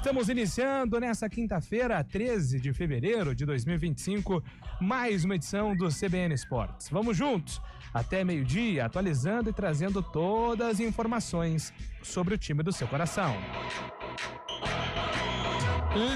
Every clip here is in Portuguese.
Estamos iniciando nessa quinta-feira, 13 de fevereiro de 2025, mais uma edição do CBN Esportes. Vamos juntos até meio-dia, atualizando e trazendo todas as informações sobre o time do seu coração.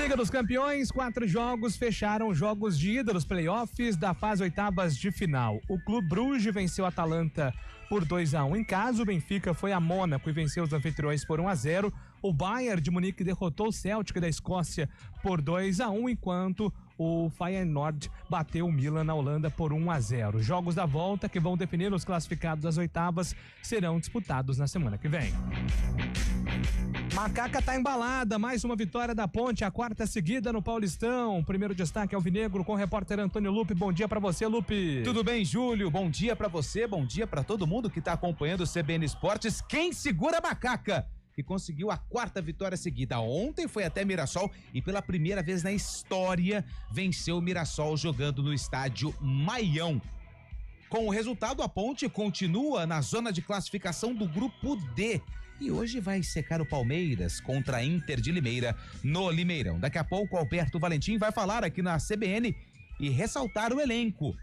Liga dos Campeões, 4 jogos fecharam jogos de ida dos playoffs da fase oitavas de final. O Clube Bruges venceu a Atalanta por 2-1 em casa, o Benfica foi a Mônaco e venceu os anfitriões por 1-0. O Bayern de Munique derrotou o Celtic da Escócia por 2-1, enquanto o Feyenoord bateu o Milan na Holanda por 1-0. Jogos da volta que vão definir os classificados das oitavas serão disputados na semana que vem. Macaca tá embalada, mais uma vitória da Ponte, a 4ª seguida no Paulistão. Primeiro destaque alvinegro com o repórter Antônio Lupe. Bom dia pra você, Lupe. Tudo bem, Júlio? Bom dia pra você, bom dia pra todo mundo que tá acompanhando o CBN Esportes. Quem segura a Macaca? Que conseguiu a 4ª vitória seguida. Ontem foi até Mirassol e pela primeira vez na história venceu o Mirassol jogando no estádio Maião. Com o resultado, a Ponte continua na zona de classificação do grupo D e hoje vai secar o Palmeiras contra a Inter de Limeira no Limeirão. Daqui a pouco o Alberto Valentim vai falar aqui na CBN e ressaltar o elenco.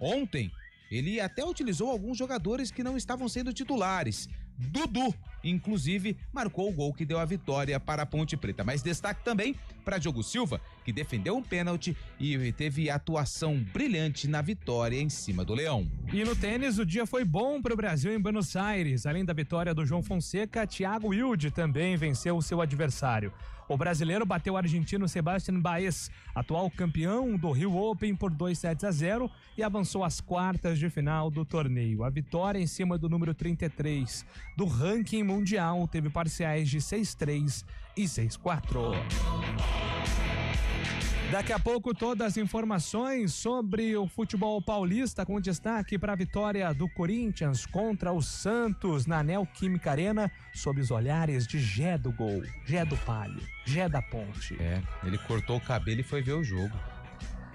Ontem ele até utilizou alguns jogadores que não estavam sendo titulares. Dudu, inclusive, marcou o gol que deu a vitória para a Ponte Preta. Mas destaque também para Diogo Silva, que defendeu um pênalti e teve atuação brilhante na vitória em cima do Leão. E no tênis, o dia foi bom para o Brasil em Buenos Aires. Além da vitória do João Fonseca, Thiago Wilde também venceu o seu adversário. O brasileiro bateu o argentino Sebastián Baez, atual campeão do Rio Open, por 2-0 e avançou às quartas de final do torneio. A vitória em cima do número 33 do ranking mundial teve parciais de 6-3 e 6-4. Daqui a pouco todas as informações sobre o futebol paulista, com destaque para a vitória do Corinthians contra o Santos na Neoquímica Arena, sob os olhares de Gé do Gol, Gé do Palio, Gé da Ponte. Ele cortou o cabelo e foi ver o jogo.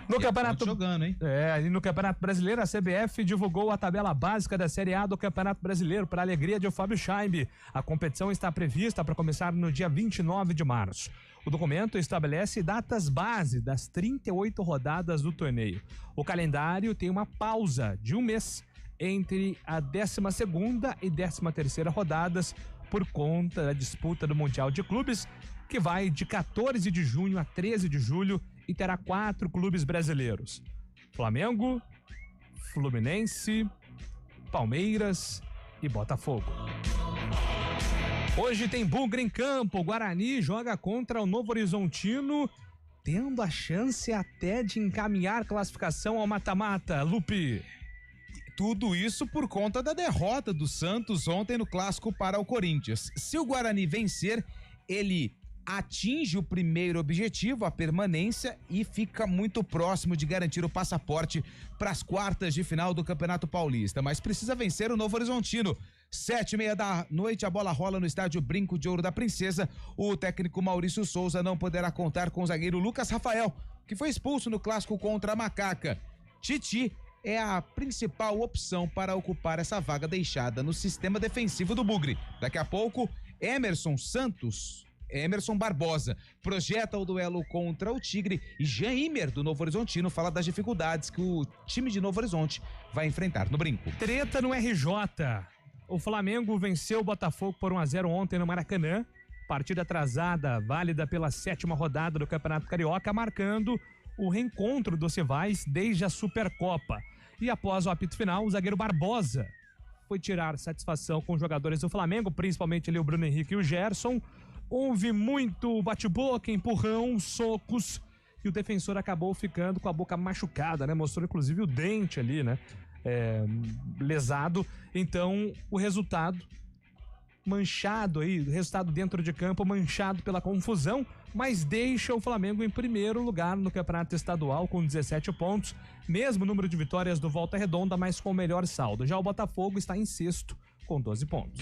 No campeonato jogando, hein? E no Campeonato Brasileiro, a CBF divulgou a tabela básica da Série A do Campeonato Brasileiro para a alegria de Fábio Chaimbe. A competição está prevista para começar no dia 29 de março. O documento estabelece datas base das 38 rodadas do torneio. O calendário tem uma pausa de um mês entre a 12ª e 13ª rodadas por conta da disputa do Mundial de Clubes, que vai de 14 de junho a 13 de julho e terá 4 clubes brasileiros: Flamengo, Fluminense, Palmeiras e Botafogo. Hoje tem Bugre em campo. O Guarani joga contra o Novo Horizontino, tendo a chance até de encaminhar classificação ao mata-mata. Lupe. Tudo isso por conta da derrota do Santos ontem no clássico para o Corinthians. Se o Guarani vencer, ele atinge o primeiro objetivo, a permanência, e fica muito próximo de garantir o passaporte para as quartas de final do Campeonato Paulista, mas precisa vencer o Novo Horizontino. 7h30 da noite, a bola rola no estádio Brinco de Ouro da Princesa. O técnico Maurício Souza não poderá contar com o zagueiro Lucas Rafael, que foi expulso no clássico contra a Macaca. Titi é a principal opção para ocupar essa vaga deixada no sistema defensivo do Bugre. Daqui a pouco, Emerson Barbosa projeta o duelo contra o Tigre e Jean Imer, do Novo Horizontino, fala das dificuldades que o time de Novo Horizonte vai enfrentar no Brinco. Treta no RJ. O Flamengo venceu o Botafogo por 1-0 ontem no Maracanã. Partida atrasada, válida pela 7ª rodada do Campeonato Carioca, marcando o reencontro dos rivais desde a Supercopa. E após o apito final, o zagueiro Barbosa foi tirar satisfação com os jogadores do Flamengo, principalmente ali o Bruno Henrique e o Gerson. Houve muito bate-boca, empurrão, socos, e o defensor acabou ficando com a boca machucada, né? Mostrou inclusive o dente ali, né? Lesado. Então, o resultado manchado aí, resultado dentro de campo manchado pela confusão, mas deixa o Flamengo em primeiro lugar no Campeonato Estadual com 17 pontos, mesmo número de vitórias do Volta Redonda, mas com o melhor saldo. Já o Botafogo está em sexto com 12 pontos.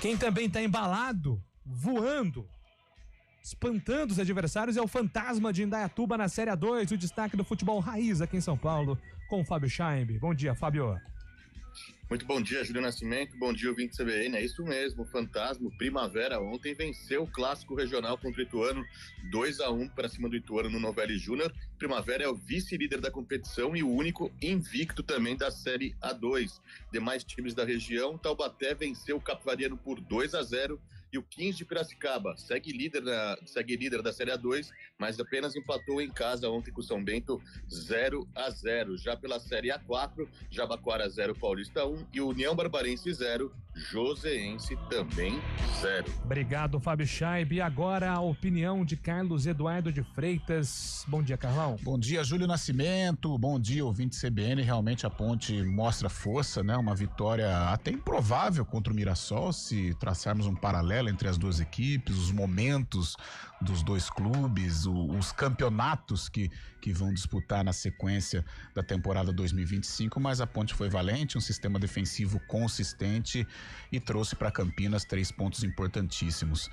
Quem também está embalado, voando, espantando os adversários, é o Fantasma de Indaiatuba na Série A2, o destaque do futebol raiz aqui em São Paulo, com o Fábio Chaimbe. Bom dia, Fábio. Muito bom dia, Júlio Nascimento. Bom dia, ouvinte CBN. É isso mesmo, Fantasma. O Primavera ontem venceu o clássico regional contra o Ituano, 2-1 para cima do Ituano no Novelli Júnior. Primavera é o vice-líder da competição e o único invicto também da Série A2. Demais times da região, Taubaté venceu o Capivariano por 2-0 e o 15 de Piracicaba segue líder da Série A2, mas apenas empatou em casa ontem com o São Bento 0-0. Já pela Série A4, Jabaquara 0, Paulista 1 e União Barbarense 0, Joseense também 0. Obrigado, Fábio Chaib. E agora a opinião de Carlos Eduardo de Freitas. Bom dia, Carlão. Bom dia, Júlio Nascimento. Bom dia, ouvinte CBN. Realmente a Ponte mostra força, né? Uma vitória até improvável contra o Mirassol, se traçarmos um paralelo entre as duas equipes, os momentos dos dois clubes, os campeonatos que vão disputar na sequência da temporada 2025, mas a Ponte foi valente, um sistema defensivo consistente e trouxe para Campinas 3 pontos importantíssimos.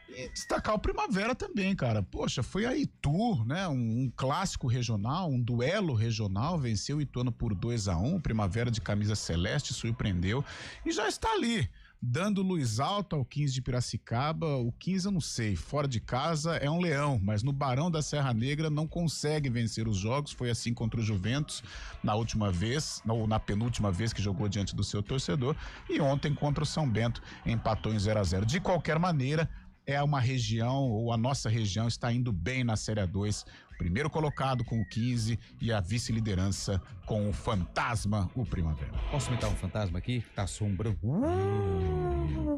E destacar o Primavera também, cara. Poxa, foi a Itu, né? Um clássico regional, um duelo regional, venceu o Ituano por 2-1, o Primavera de camisa celeste surpreendeu e já está ali, dando luz alta ao 15 de Piracicaba. O 15 eu não sei, fora de casa é um leão, mas no Barão da Serra Negra não consegue vencer os jogos. Foi assim contra o Juventus na penúltima vez que jogou diante do seu torcedor, e ontem contra o São Bento empatou em 0-0. De qualquer maneira, é uma região, ou a nossa região está indo bem na Série A2, primeiro colocado com o 15 e a vice-liderança com o Fantasma, o Primavera. Posso imitar um fantasma aqui? Tá assombrando.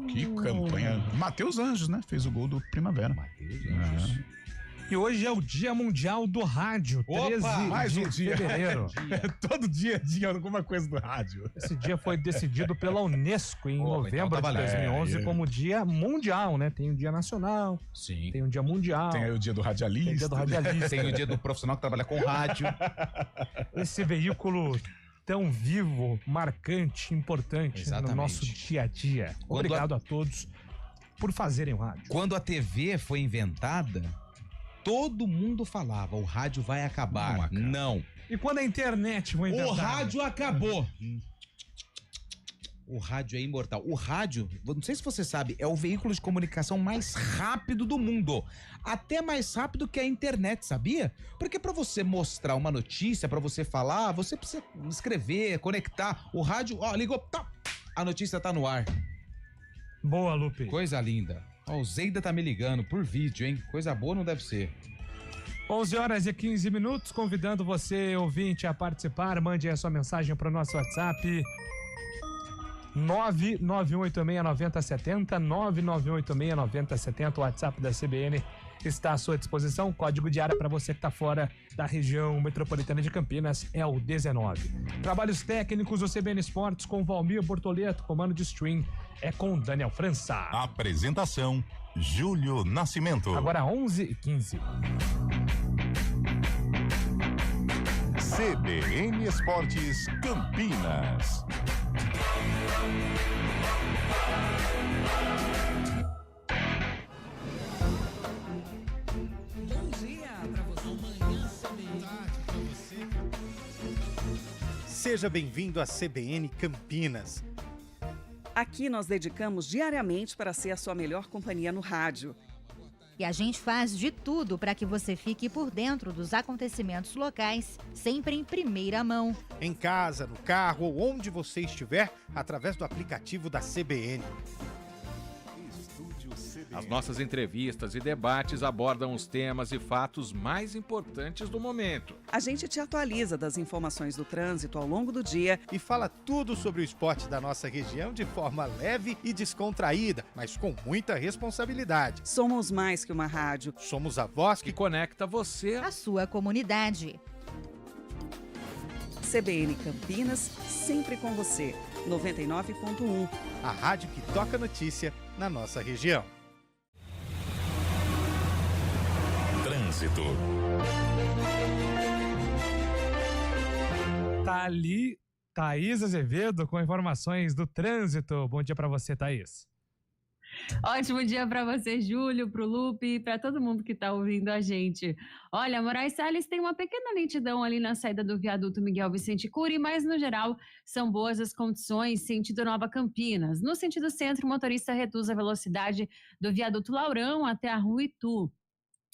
Que campanha. Matheus Anjos, né? Fez o gol do Primavera. Matheus Anjos. E hoje é o Dia Mundial do Rádio, 13 mais de um dia. fevereiro. Todo dia alguma coisa do rádio. Esse dia foi decidido pela Unesco em novembro então tá de 2011 valendo. como Dia Mundial, né? Tem o Dia Nacional, Sim. tem o Dia Mundial, Tem aí o dia do radialista. tem o Dia do Radialista. Tem o dia do profissional que trabalha com rádio. Esse veículo tão vivo, marcante, importante Exatamente. no nosso dia a dia. Obrigado a todos por fazerem o rádio. Quando a TV foi inventada, todo mundo falava, o rádio vai acabar. Não acaba. Não. E quando a internet foi inventada? O rádio acabou. O rádio é imortal. O rádio, não sei se você sabe, é o veículo de comunicação mais rápido do mundo. Até mais rápido que a internet, sabia? Porque pra você mostrar uma notícia, pra você falar, você precisa escrever, conectar. O rádio, ó, ligou, tá, a notícia tá no ar. Boa, Lupe. Coisa linda. Ó, o Zeida tá me ligando por vídeo, hein? Coisa boa não deve ser. 11h15, convidando você, ouvinte, a participar. Mande a sua mensagem para o nosso WhatsApp 991869070, 991869070. O WhatsApp da CBN está à sua disposição. Código de área para você que está fora da região metropolitana de Campinas é o 19. Trabalhos técnicos do CBN Esportes com Valmir Bortoleto, comando de stream é com Daniel França. Apresentação: Júlio Nascimento. Agora 11h15. CBN Esportes Campinas. Bom dia pra você. Seja bem-vindo à CBN Campinas. Aqui nós dedicamos diariamente para ser a sua melhor companhia no rádio. E a gente faz de tudo para que você fique por dentro dos acontecimentos locais, sempre em primeira mão. Em casa, no carro ou onde você estiver, através do aplicativo da CBN. As nossas entrevistas e debates abordam os temas e fatos mais importantes do momento. A gente te atualiza das informações do trânsito ao longo do dia E fala tudo sobre o esporte da nossa região de forma leve e descontraída, mas com muita responsabilidade. Somos mais que uma rádio. Somos a voz Que que conecta você. A sua comunidade. CBN Campinas, sempre com você. 99.1. a rádio que toca notícia na nossa região. Trânsito. Tá ali Thaís Azevedo com informações do trânsito. Bom dia para você, Thaís. Ótimo dia para você, Júlio, para o Lupe e para todo mundo que está ouvindo a gente. Olha, Moraes Salles tem uma pequena lentidão ali na saída do viaduto Miguel Vicente Cury, mas no geral são boas as condições sentido Nova Campinas. No sentido centro, o motorista reduz a velocidade do viaduto Laurão até a Rua Itu.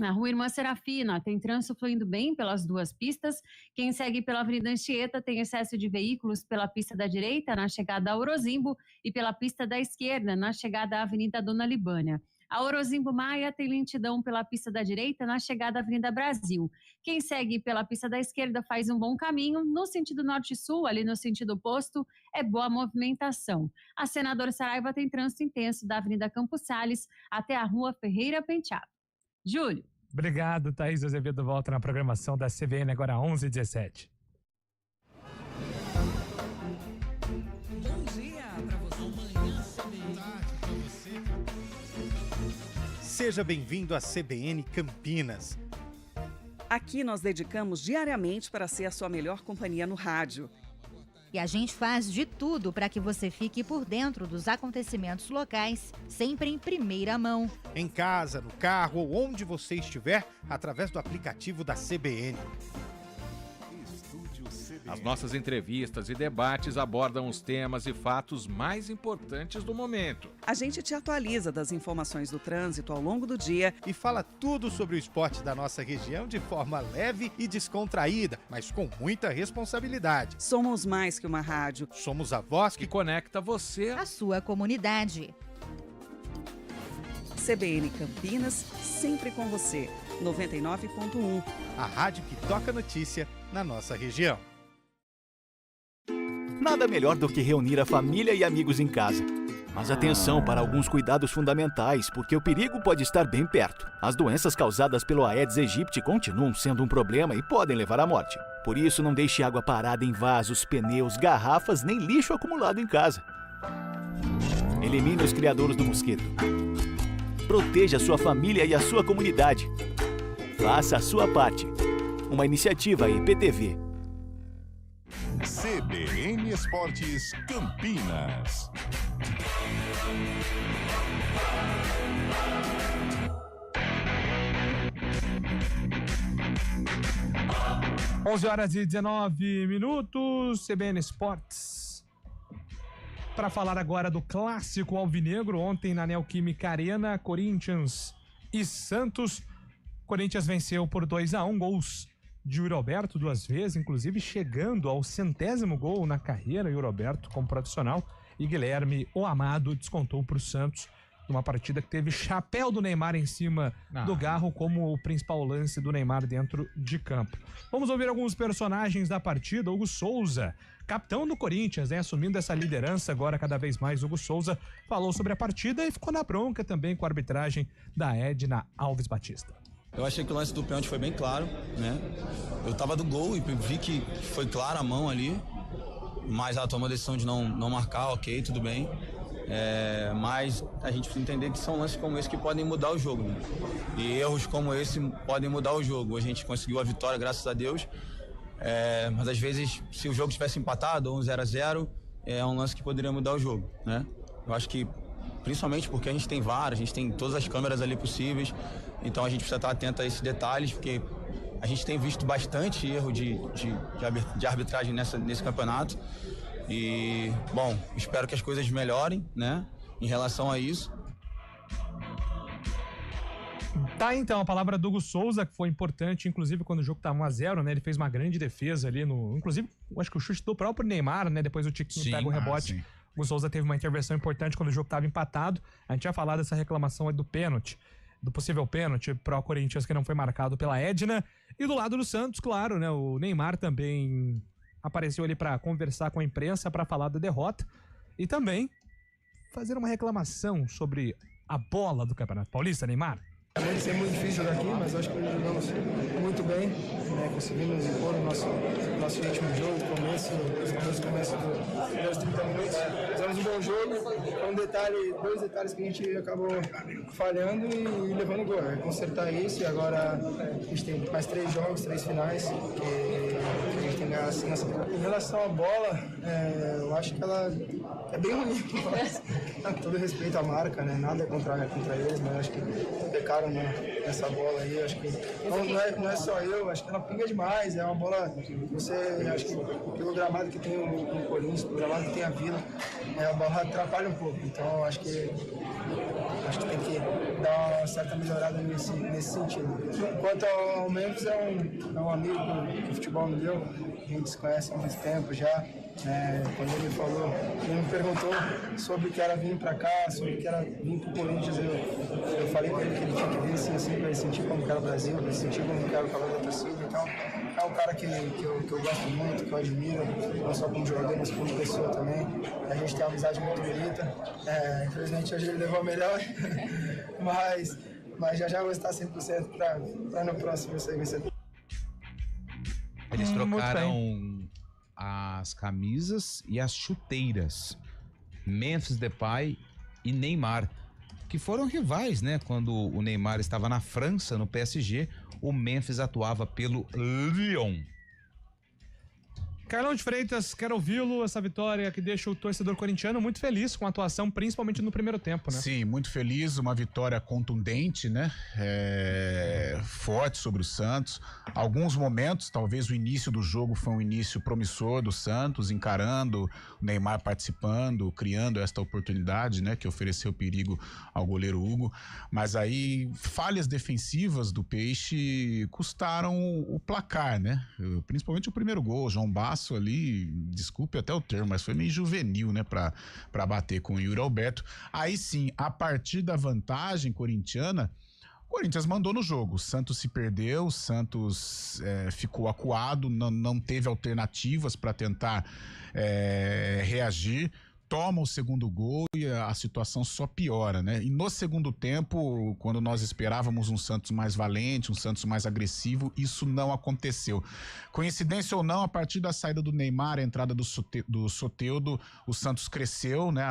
Na Rua Irmã Serafina, tem trânsito fluindo bem pelas duas pistas. Quem segue pela Avenida Anchieta tem excesso de veículos pela pista da direita, na chegada a Orozimbo, e pela pista da esquerda, na chegada à Avenida Dona Libânia. A Orozimbo Maia tem lentidão pela pista da direita, na chegada à Avenida Brasil. Quem segue pela pista da esquerda faz um bom caminho. No sentido norte-sul, ali no sentido oposto, é boa movimentação. A Senador Saraiva tem trânsito intenso da Avenida Campos Salles até a Rua Ferreira Penteado. Júlio. Obrigado, Thaís Azevedo. Volta na programação da CBN agora 11h17. Bom dia para você. Amanhã, CBN. Seja bem-vindo à CBN Campinas. Aqui nós dedicamos diariamente para ser a sua melhor companhia no rádio. E a gente faz de tudo para que você fique por dentro dos acontecimentos locais, sempre em primeira mão. Em casa, no carro ou onde você estiver, através do aplicativo da CBN. As nossas entrevistas e debates abordam os temas e fatos mais importantes do momento. A gente te atualiza das informações do trânsito ao longo do dia E fala tudo sobre o esporte da nossa região de forma leve e descontraída, mas com muita responsabilidade. Somos mais que uma rádio. Somos a voz Que conecta você A sua comunidade. CBN Campinas, sempre com você. 99.1. a rádio que toca notícia na nossa região. Nada melhor do que reunir a família e amigos em casa. Mas atenção para alguns cuidados fundamentais, porque o perigo pode estar bem perto. As doenças causadas pelo Aedes aegypti continuam sendo um problema e podem levar à morte. Por isso, não deixe água parada em vasos, pneus, garrafas, nem lixo acumulado em casa. Elimine os criadouros do mosquito. Proteja a sua família e a sua comunidade. Faça a sua parte. Uma iniciativa IPTV. CBN Esportes Campinas. Onze horas e 19 minutos, CBN Esportes. Para falar agora do clássico alvinegro, ontem na Neoquímica Arena, Corinthians e Santos. Corinthians venceu por 2-1, gols de Yuri Alberto duas vezes, inclusive chegando ao 100º gol na carreira, Yuri Alberto como profissional, e Guilherme O Amado descontou para o Santos numa partida que teve chapéu do Neymar em cima do Garro como o principal lance do Neymar dentro de campo. Vamos ouvir alguns personagens da partida. Hugo Souza, capitão do Corinthians, assumindo essa liderança agora cada vez mais. Hugo Souza falou sobre a partida e ficou na bronca também com a arbitragem da Edna Alves Batista. Eu achei que o lance do pênalti foi bem claro, né? Eu tava do gol e vi que foi clara a mão ali, mas ela tomou a decisão de não marcar, ok, tudo bem. Mas a gente precisa entender que são lances como esse que podem mudar o jogo, né? E erros como esse podem mudar o jogo. A gente conseguiu a vitória, graças a Deus, mas às vezes, se o jogo tivesse empatado ou 0-0, é um lance que poderia mudar o jogo, né? Eu acho que, principalmente porque a gente tem VAR, a gente tem todas as câmeras ali possíveis, então a gente precisa estar atento a esses detalhes, porque a gente tem visto bastante erro de arbitragem nesse campeonato. E, bom, espero que as coisas melhorem, né, em relação a isso. Tá, então, a palavra do Hugo Souza, que foi importante, inclusive quando o jogo tava 1-0, né, ele fez uma grande defesa ali inclusive, acho que o chute do próprio Neymar, né, depois o Tiquinho pega o rebote. O Hugo Souza teve uma intervenção importante quando o jogo tava empatado. A gente ia falar dessa reclamação aí do pênalti, do possível pênalti pro Corinthians que não foi marcado pela Edna. E do lado do Santos, claro, né, o Neymar também apareceu ali para conversar com a imprensa, para falar da derrota e também fazer uma reclamação sobre a bola do Campeonato Paulista, Neymar. Vai ser muito difícil daqui, mas acho que jogamos muito bem, né? Conseguimos impor o nosso ritmo de jogo, começo dos primeiros 30 minutos. Fizemos um bom jogo, dois detalhes que a gente acabou falhando e levando gol. Consertar isso e agora a gente tem mais 3 jogos, 3 finais, que a gente tem que ganhar assim. Em relação à bola, eu acho que ela é bem ruim, mas com todo respeito à marca, né? Nada contra eles, mas acho que pecaram nessa bola aí. Acho que não é só eu, acho que ela pinga demais. É uma bola que acho que pelo gramado que tem o Corinthians, pelo gramado que tem a Vila, a bola atrapalha um pouco. Então acho que tem que dar uma certa melhorada nesse sentido. Quanto ao Memphis, é um amigo que o futebol me deu, a gente se conhece há muito tempo já. Quando ele me perguntou sobre o que era vir para cá, sobre o que era vir para o Corinthians, eu falei para ele que ele tinha que vir assim, para ele sentir como que era o Brasil, para ele sentir como que era o calor da torcida. Então, é um cara que eu gosto muito, que eu admiro, não só como jogador, mas como pessoa também. A gente tem uma amizade muito bonita. Infelizmente, hoje ele levou a melhor, mas já vou estar 100% para no próximo isso aí vai ser. Eles trocaram as camisas e as chuteiras. Memphis Depay e Neymar, que foram rivais, né? Quando o Neymar estava na França, no PSG, o Memphis atuava pelo Lyon. Carlão de Freitas, quero ouvi-lo, essa vitória que deixa o torcedor corintiano muito feliz com a atuação, principalmente no primeiro tempo, né? Sim, muito feliz, uma vitória contundente, né? Forte sobre o Santos. Alguns momentos, talvez o início do jogo foi um início promissor do Santos, encarando, o Neymar participando, criando esta oportunidade, né? Que ofereceu perigo ao goleiro Hugo. Mas aí, falhas defensivas do Peixe custaram o placar, né? Principalmente o primeiro gol, João Basso ali, desculpe até o termo, mas foi meio juvenil, né, pra bater com o Yuri Alberto. Aí sim, a partir da vantagem corintiana, o Corinthians mandou no jogo. O Santos se perdeu, o Santos ficou acuado, não teve alternativas para tentar reagir. Toma o segundo gol e a situação só piora, né? E no segundo tempo, quando nós esperávamos um Santos mais valente, um Santos mais agressivo, isso não aconteceu. Coincidência ou não, a partir da saída do Neymar, a entrada do Soteldo, o Santos cresceu, né,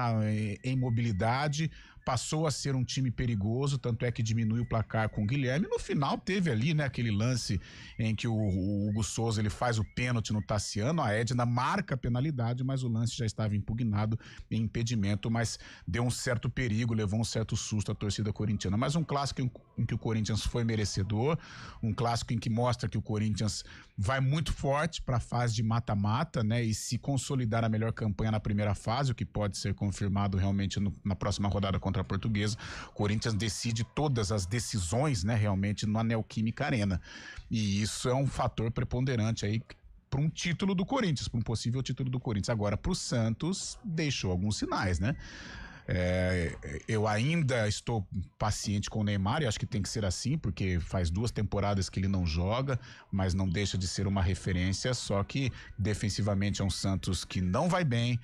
em mobilidade, passou a ser um time perigoso, tanto é que diminui o placar com o Guilherme. No final teve ali, né, aquele lance em que o Hugo Souza ele faz o pênalti no Tassiano, a Edna marca a penalidade, mas o lance já estava impugnado em impedimento, mas deu um certo perigo, levou um certo susto à torcida corintiana. Mas um clássico em que o Corinthians foi merecedor, um clássico em que mostra que o Corinthians vai muito forte para a fase de mata-mata, né, e se consolidar a melhor campanha na primeira fase, o que pode ser confirmado realmente na próxima rodada contra a Portuguesa. O Corinthians decide todas as decisões, né, realmente no Neoquímica Arena. E isso é um fator preponderante aí para um título do Corinthians, para um possível título do Corinthians. Agora, para o Santos, deixou alguns sinais, né? Eu ainda estou paciente com o Neymar e acho que tem que ser assim, porque faz 2 temporadas que ele não joga, mas não deixa de ser uma referência, só que defensivamente é um Santos que não vai bem.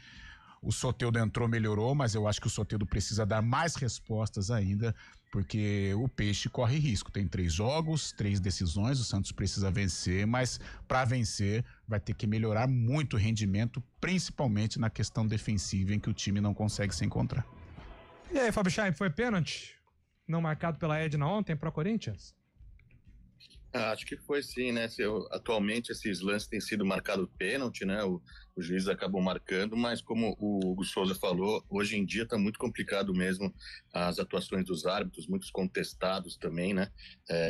O Soteldo entrou, melhorou, mas eu acho que o Soteldo precisa dar mais respostas ainda, porque o Peixe corre risco. Tem 3 jogos, 3 decisões, o Santos precisa vencer, mas para vencer vai ter que melhorar muito o rendimento, principalmente na questão defensiva, em que o time não consegue se encontrar. E aí, Fábio Chaim, foi pênalti? Não marcado pela Edna ontem para o Corinthians? Acho que foi sim, né? Atualmente esses lances têm sido marcados pênalti, né? Os juízes acabam marcando, mas como o Hugo Souza falou, hoje em dia está muito complicado mesmo as atuações dos árbitros, muitos contestados também, né?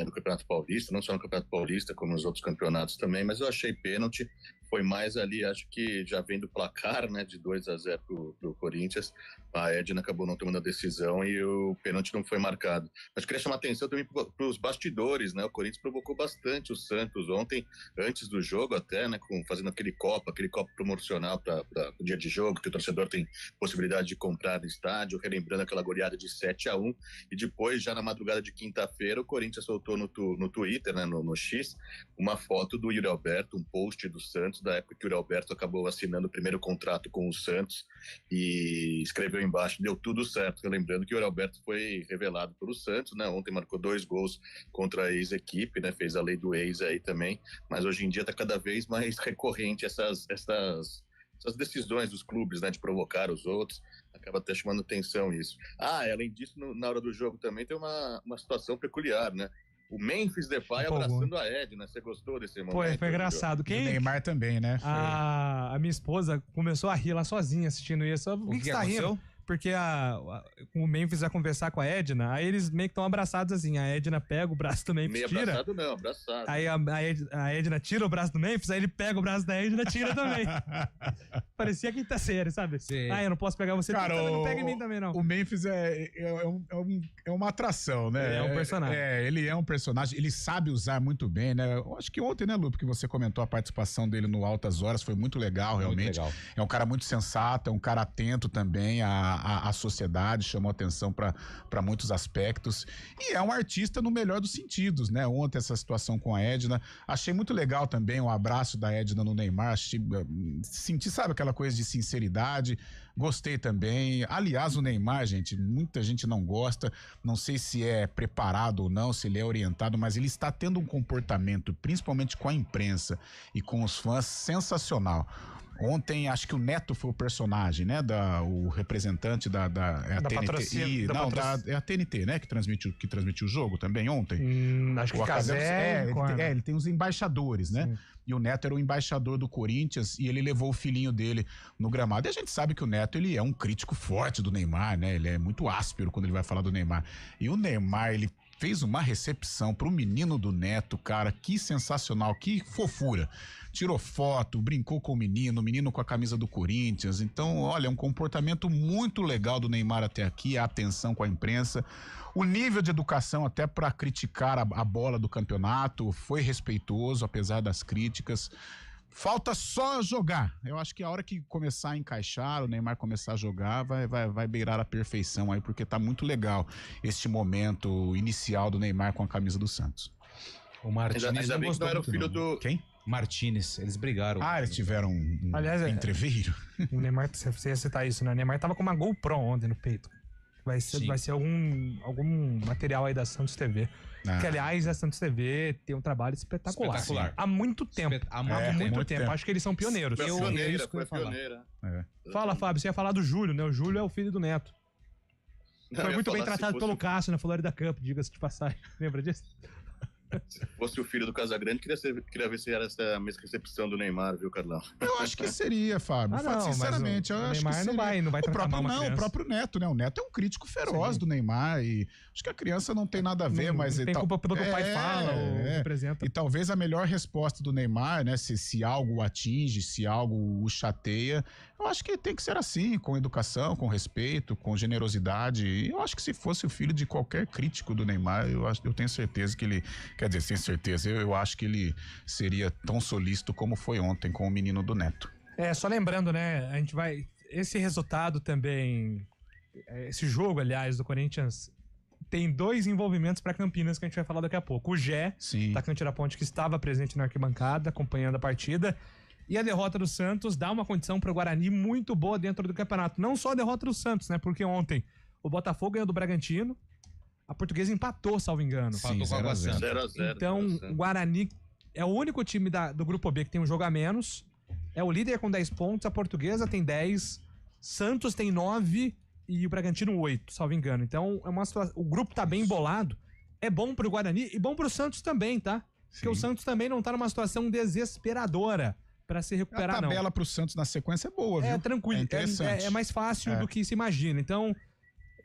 No Campeonato Paulista, não só no Campeonato Paulista, como nos outros campeonatos também, mas eu achei pênalti. Foi mais ali, acho que já vem do placar, né, de 2-0 pro Corinthians. A Edna acabou não tomando a decisão e o pênalti não foi marcado. Mas queria chamar a atenção também para os bastidores, né? O Corinthians provocou bastante o Santos ontem, antes do jogo até, né, fazendo aquele copo promocional para o dia de jogo, que o torcedor tem possibilidade de comprar no estádio, relembrando aquela goleada de 7-1. E depois, já na madrugada de quinta-feira, o Corinthians soltou no Twitter, né, no X, uma foto do Yuri Alberto, um post do Santos, da época que o Yuri Alberto acabou assinando o primeiro contrato com o Santos, e escreveu embaixo: deu tudo certo. Lembrando que o Yuri Alberto foi revelado pelo Santos, né? Ontem marcou 2 gols contra a ex-equipe, né? Fez a lei do ex aí também, mas hoje em dia está cada vez mais recorrente essas decisões dos clubes, né? De provocar os outros, acaba até chamando atenção isso. Além disso, na hora do jogo também tem uma situação peculiar, né? o Memphis Depay abraçando a Edna. Você gostou desse momento? Foi engraçado. O Neymar também, né? A minha esposa começou a rir lá sozinha assistindo isso. O que você tá rindo? Porque o Memphis vai conversar com a Edna, aí eles meio que estão abraçados assim. A Edna pega o braço do Memphis, tira. Abraçado não, abraçado. Aí a Edna tira o braço do Memphis, aí ele pega o braço da Edna e tira também. Parecia quinta série, sabe? Sim. Eu não posso pegar você, cara, também não pega em mim também, não. O Memphis é uma atração, né? Ele é um personagem. Ele é um personagem, ele sabe usar muito bem, né? Eu acho que ontem, né, Lupe, que você comentou a participação dele no Altas Horas, foi muito legal, realmente. Muito legal. É um cara muito sensato, é um cara atento também à sociedade, chamou atenção para muitos aspectos. E é um artista no melhor dos sentidos, né? Ontem essa situação com a Edna, achei muito legal também o abraço da Edna no Neymar, senti, sabe, aquela coisa de sinceridade, gostei também. Aliás, o Neymar, gente, muita gente não gosta, não sei se é preparado ou não, se ele é orientado, mas ele está tendo um comportamento, principalmente com a imprensa e com os fãs, sensacional. Ontem, acho que o Neto foi o personagem, né? O representante da TNT. É a TNT, né? Que transmitiu o jogo também ontem. Acho que Cazé. Ele tem os embaixadores, né? Sim. E o Neto era o embaixador do Corinthians e ele levou o filhinho dele no gramado. E a gente sabe que o Neto, ele é um crítico forte do Neymar, né? Ele é muito áspero quando ele vai falar do Neymar. E o Neymar, ele fez uma recepção pro menino do Neto, cara, que sensacional, que fofura. Tirou foto, brincou com o menino com a camisa do Corinthians. Então, olha, é um comportamento muito legal do Neymar até aqui, a atenção com a imprensa. O nível de educação até para criticar a bola do campeonato foi respeitoso, apesar das críticas. Falta só jogar. Eu acho que a hora que começar a encaixar, o Neymar começar a jogar, vai beirar a perfeição aí, porque tá muito legal este momento inicial do Neymar com a camisa do Santos. O Martínez ainda bem que não era o filho do... Quem? Martínez, eles brigaram. Eles tiveram um entreveiro. O Neymar, você ia citar isso, né? O Neymar tava com uma GoPro ontem no peito. Vai ser algum material aí da Santos TV. Que, aliás, a Santos TV tem um trabalho espetacular. Há muito tempo. Há muito tempo. Acho que eles são pioneiros. Foi pioneira. Fala, Fábio, você ia falar do Júlio, né? O Júlio é o filho do Neto. Foi muito bem tratado pelo Cássio na Florida Cup, diga-se de passagem. Lembra disso? Se fosse o filho do Casagrande, queria ver se era essa mesma recepção do Neymar, viu, Carlão? Eu acho que seria, Fábio. Sinceramente, eu acho que seria. Não vai tratar mal uma criança. O próprio Neto, né? O Neto é um crítico feroz do Neymar e acho que a criança não tem nada a ver, mas... Não tem culpa pelo que o pai fala ou representa. E talvez a melhor resposta do Neymar, né? Se algo o atinge, se algo o chateia, eu acho que tem que ser assim, com educação, com respeito, com generosidade. E eu acho que se fosse o filho de qualquer crítico do Neymar, eu tenho certeza que ele... Quer dizer, sem certeza, eu acho que ele seria tão solícito como foi ontem com o menino do Neto. Só lembrando, né, a gente vai... Esse resultado também, esse jogo, aliás, do Corinthians, tem 2 envolvimentos para Campinas que a gente vai falar daqui a pouco. O Gé, atacante da Ponte, que estava presente na arquibancada, acompanhando a partida, e a derrota do Santos dá uma condição para o Guarani muito boa dentro do campeonato. Não só a derrota do Santos, né, porque ontem o Botafogo ganhou do Bragantino, a Portuguesa empatou, salvo engano. Sim, 0-0. Então, o Guarani é o único time do Grupo B que tem um jogo a menos. É o líder com 10 pontos, a Portuguesa tem 10, Santos tem 9 e o Bragantino 8, salvo engano. Então, é uma situação, o grupo tá bem embolado. É bom pro Guarani e bom pro Santos também, tá? Porque o Santos também não tá numa situação desesperadora pra se recuperar, não. A tabela pro Santos na sequência é boa, viu? É tranquilo, é mais fácil do que se imagina. Então...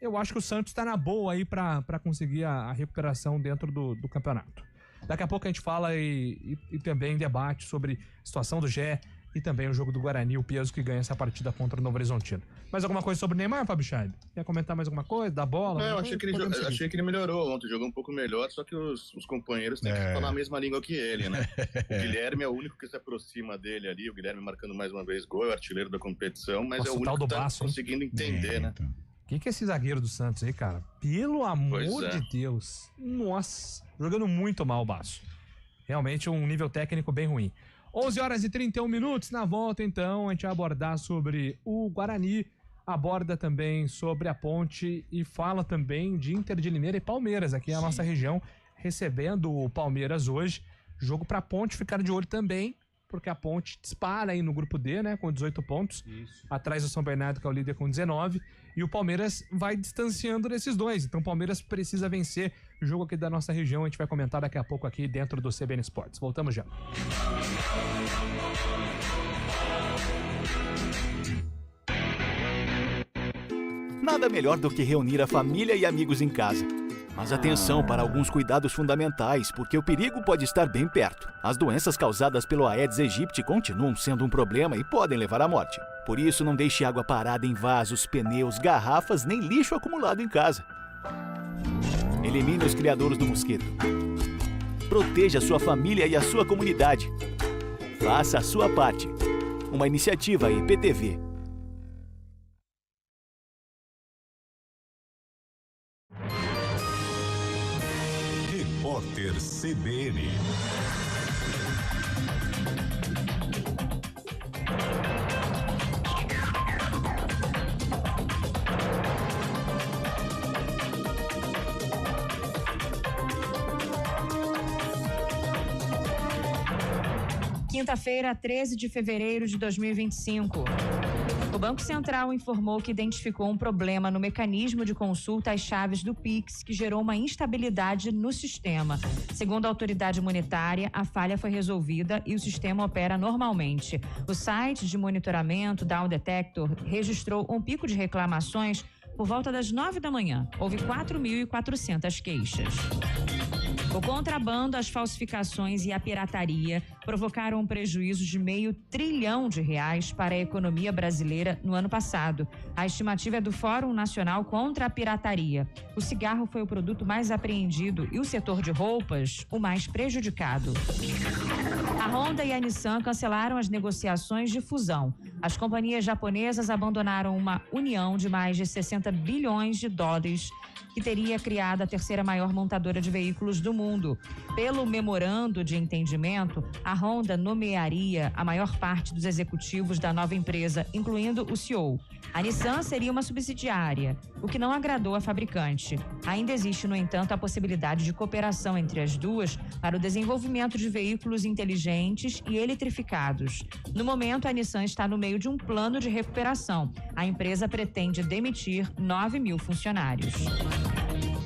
Eu acho que o Santos tá na boa aí pra conseguir a recuperação dentro do campeonato. Daqui a pouco a gente fala e também debate sobre a situação do Gé e também o jogo do Guarani, o peso que ganha essa partida contra o Novo Horizontino. Mais alguma coisa sobre o Neymar, Fábio Scheib? Quer comentar mais alguma coisa? Da bola? Eu achei que ele melhorou ontem, jogou um pouco melhor, só que os companheiros têm que falar a mesma língua que ele, né? O Guilherme é o único que se aproxima dele ali, o Guilherme marcando mais uma vez gol, é o artilheiro da competição, mas é o único que tá conseguindo entender, né? Então. Quem que é esse zagueiro do Santos aí, cara? Pelo amor de Deus. Nossa, jogando muito mal o Baço. Realmente um nível técnico bem ruim. 11h31. Na volta, então, a gente vai abordar sobre o Guarani, aborda também sobre a Ponte e fala também de Inter de Limeira e Palmeiras, aqui na nossa região, recebendo o Palmeiras hoje. Jogo pra Ponte, ficar de olho também, porque a Ponte dispara aí no grupo D, né, com 18 pontos, atrás do São Bernardo, que é o líder, com 19, e o Palmeiras vai distanciando desses dois. Então o Palmeiras precisa vencer o jogo aqui da nossa região. A gente vai comentar daqui a pouco aqui dentro do CBN Esportes. Voltamos já. Nada melhor do que reunir a família e amigos em casa. Mas atenção para alguns cuidados fundamentais, porque o perigo pode estar bem perto. As doenças causadas pelo Aedes aegypti continuam sendo um problema e podem levar à morte. Por isso, não deixe água parada em vasos, pneus, garrafas, nem lixo acumulado em casa. Elimine os criadouros do mosquito. Proteja sua família e a sua comunidade. Faça a sua parte. Uma iniciativa IPTV. Repórter CBN. Quinta-feira, 13 de fevereiro de 2025. O Banco Central informou que identificou um problema no mecanismo de consulta às chaves do Pix, que gerou uma instabilidade no sistema. Segundo a autoridade monetária, a falha foi resolvida e o sistema opera normalmente. O site de monitoramento Down Detector registrou um pico de reclamações por volta das 9 da manhã. Houve 4.400 queixas. O contrabando, as falsificações e a pirataria provocaram um prejuízo de R$500 bilhão para a economia brasileira no ano passado. A estimativa é do Fórum Nacional contra a Pirataria. O cigarro foi o produto mais apreendido e o setor de roupas o mais prejudicado. A Honda e a Nissan cancelaram as negociações de fusão. As companhias japonesas abandonaram uma união de mais de 60 bilhões de dólares que teria criado a terceira maior montadora de veículos do mundo. Pelo memorando de entendimento, a Honda nomearia a maior parte dos executivos da nova empresa, incluindo o CEO. A Nissan seria uma subsidiária, o que não agradou a fabricante. Ainda existe, no entanto, a possibilidade de cooperação entre as duas para o desenvolvimento de veículos inteligentes e eletrificados. No momento, a Nissan está no meio de um plano de recuperação. A empresa pretende demitir 9.000 funcionários.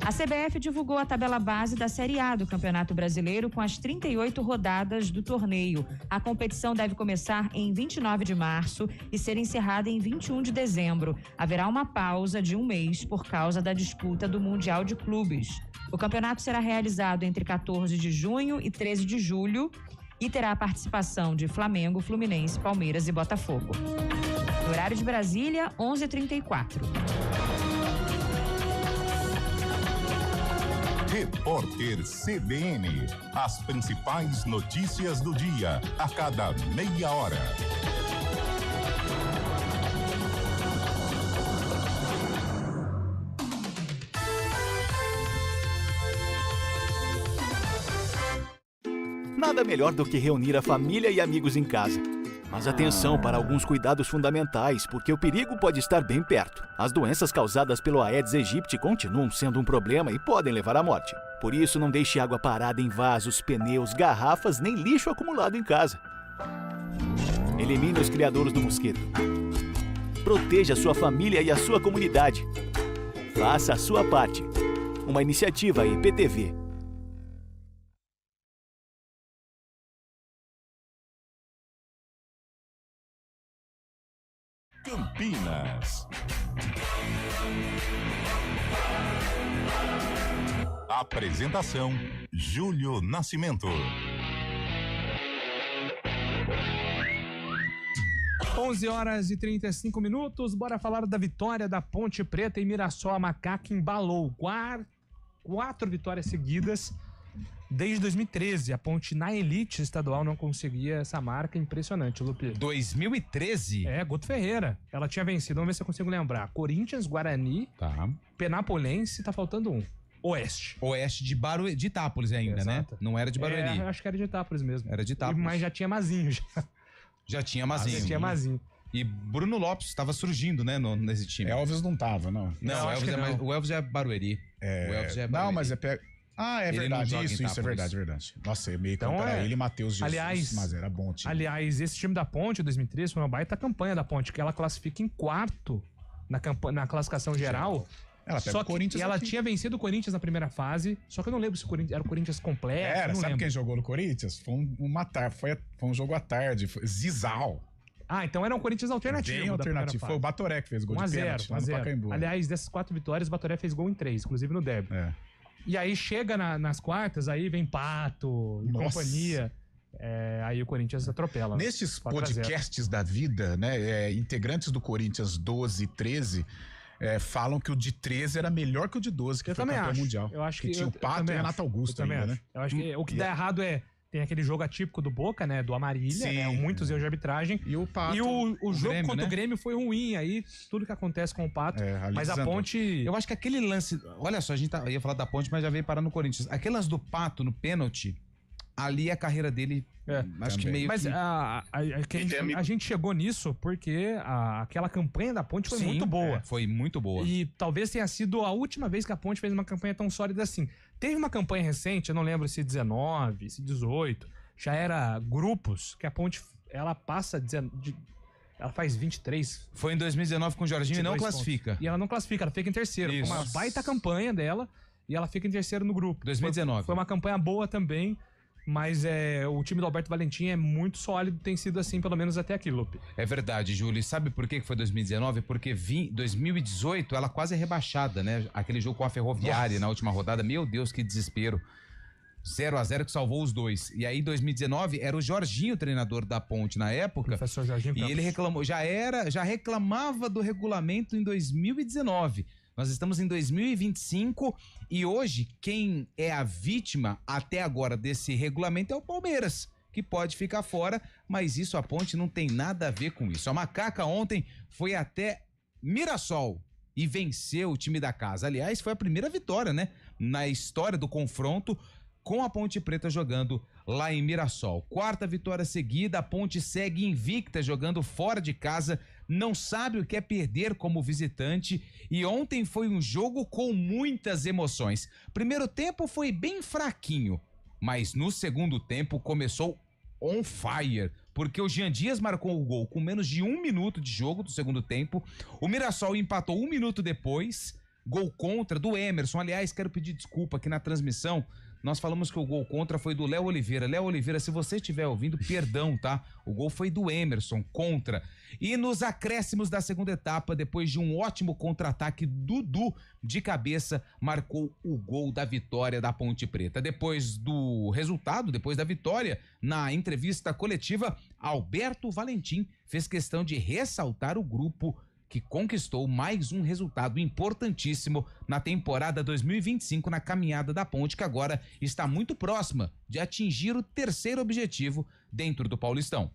A CBF divulgou a tabela base da Série A do Campeonato Brasileiro com as 38 rodadas do torneio. A competição deve começar em 29 de março e ser encerrada em 21 de dezembro. Haverá uma pausa de um mês por causa da disputa do Mundial de Clubes. O campeonato será realizado entre 14 de junho e 13 de julho e terá a participação de Flamengo, Fluminense, Palmeiras e Botafogo. No horário de Brasília, 11h34. Repórter CBN. As principais notícias do dia, a cada meia hora. Nada melhor do que reunir a família e amigos em casa. Mas atenção para alguns cuidados fundamentais, porque o perigo pode estar bem perto. As doenças causadas pelo Aedes aegypti continuam sendo um problema e podem levar à morte. Por isso, não deixe água parada em vasos, pneus, garrafas, nem lixo acumulado em casa. Elimine os criadouros do mosquito. Proteja sua família e a sua comunidade. Faça a sua parte. Uma iniciativa IPTV. Campinas. Apresentação: Júlio Nascimento. 11h35. Bora falar da vitória da Ponte Preta em Mirassol. A Macaca embalou 4 vitórias seguidas. Desde 2013, a Ponte na elite estadual não conseguia essa marca impressionante, Lupe. 2013? É, Guto Ferreira. Ela tinha vencido, vamos ver se eu consigo lembrar. Corinthians, Guarani, Penapolense, tá faltando um. Oeste de Itápolis ainda, exato, né? Não era de Barueri. Acho que era de Itápolis mesmo. Era de Itápolis. Mas já tinha Mazinho. Já tinha Mazinho. Já tinha Mazinho. E Bruno Lopes estava surgindo, né, nesse time. Elvis não tava, não. Não, o Elvis já é Barueri. O Elvis já é Barueri. Não, mas Ah, é Ele não verdade, joga em isso é Itápolis. verdade. Nossa, meio campo era ele e Matheus Jesus, mas era bom time. Aliás, esse time da Ponte, 2013, foi uma baita campanha da Ponte, que ela classifica em quarto na classificação geral. Ela pega só o Corinthians que ela aqui. tinha vencido o Corinthians na primeira fase, só que eu não lembro se era o Corinthians completo. Era, não sabe lembro. quem jogou no Corinthians? Foi um jogo à tarde, foi Zizal. Ah, então era um Corinthians alternativo. Bem alternativo. Foi o Batoré que fez gol de pênalti lá no Pacaembu. Aliás, dessas 4 vitórias, o Batoré fez gol em 3, inclusive no derby. E aí chega nas quartas, aí vem Pato e companhia. Aí o Corinthians atropela. Nestes 4-0. podcasts da vida, né, integrantes do Corinthians 12 e 13 falam que o de 13 era melhor que o de 12, que foi campeão mundial. Eu acho que tinha o Pato e o Renato Augusto ainda, né? Eu acho que o que dá errado tem aquele jogo atípico do Boca, né? Do Amarília, né? Muitos erros de arbitragem. E o Pato. E o jogo Grêmio, contra né? o Grêmio foi ruim. Aí tudo que acontece com o Pato. Mas a Ponte. Eu acho que aquele lance. Olha só, eu ia falar da Ponte, mas já veio parar no Corinthians. Aquele lance do Pato no pênalti, ali a carreira dele. Acho que meio Mas que. a gente chegou nisso porque aquela campanha da Ponte foi muito boa. Foi muito boa. E talvez tenha sido a última vez que a Ponte fez uma campanha tão sólida assim. Teve uma campanha recente, eu não lembro se 19, se 18, já era grupos, que a Ponte, ela passa, ela faz 23. Foi em 2019 com o Jorginho e não classifica. E ela não classifica, ela fica em terceiro. Isso. Foi uma baita campanha dela e ela fica em terceiro no grupo. 2019. Foi uma campanha boa também. Mas o time do Alberto Valentim é muito sólido, tem sido assim pelo menos até aqui, Lupe. É verdade, Júlio. E sabe por que foi 2019? Porque 2018 ela quase é rebaixada, né? Aquele jogo com a Ferroviária na última rodada. Meu Deus, que desespero. 0-0 que salvou os dois. E aí, em 2019, era o Jorginho, treinador da Ponte na época. Professor Jorginho E Campos. ele reclamou, já reclamava do regulamento em 2019. Nós estamos em 2025 e hoje quem é a vítima até agora desse regulamento é o Palmeiras, que pode ficar fora, mas isso a Ponte não tem nada a ver com isso. A Macaca ontem foi até Mirassol e venceu o time da casa. Aliás, foi a primeira vitória, né, na história do confronto com a Ponte Preta jogando lá em Mirassol. 4ª vitória seguida, a Ponte segue invicta jogando fora de casa, não sabe o que é perder como visitante e ontem foi um jogo com muitas emoções. Primeiro tempo foi bem fraquinho, mas no segundo tempo começou on fire, porque o Jean Dias marcou o gol com menos de 1 minuto de jogo do segundo tempo, o Mirassol empatou 1 minuto depois, gol contra do Emerson. Aliás, quero pedir desculpa aqui na transmissão, nós falamos que o gol contra foi do Léo Oliveira. Léo Oliveira, se você estiver ouvindo, perdão, tá? O gol foi do Emerson, contra. E nos acréscimos da segunda etapa, depois de um ótimo contra-ataque, Dudu, de cabeça, marcou o gol da vitória da Ponte Preta. Depois do resultado, depois da vitória, na entrevista coletiva, Alberto Valentim fez questão de ressaltar o grupo que conquistou mais um resultado importantíssimo na temporada 2025 na caminhada da Ponte, que agora está muito próxima de atingir o 3º objetivo dentro do Paulistão.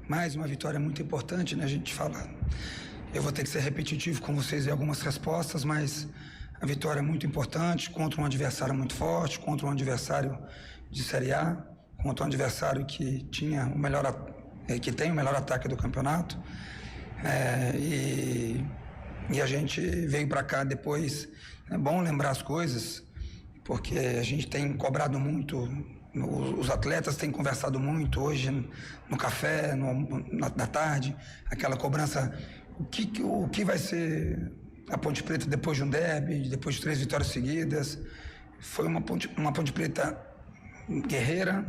Mais uma vitória muito importante, né? A gente fala. Eu vou ter que ser repetitivo com vocês em algumas respostas, mas a vitória é muito importante contra um adversário muito forte, contra um adversário de Série A, contra um adversário que tinha que tem o melhor ataque do campeonato. E a gente veio para cá depois. É bom lembrar as coisas, porque a gente tem cobrado muito, os atletas têm conversado muito hoje no café, na tarde, aquela cobrança, o que vai ser a Ponte Preta depois de um derby, depois de 3 vitórias seguidas. Foi uma Ponte Preta guerreira,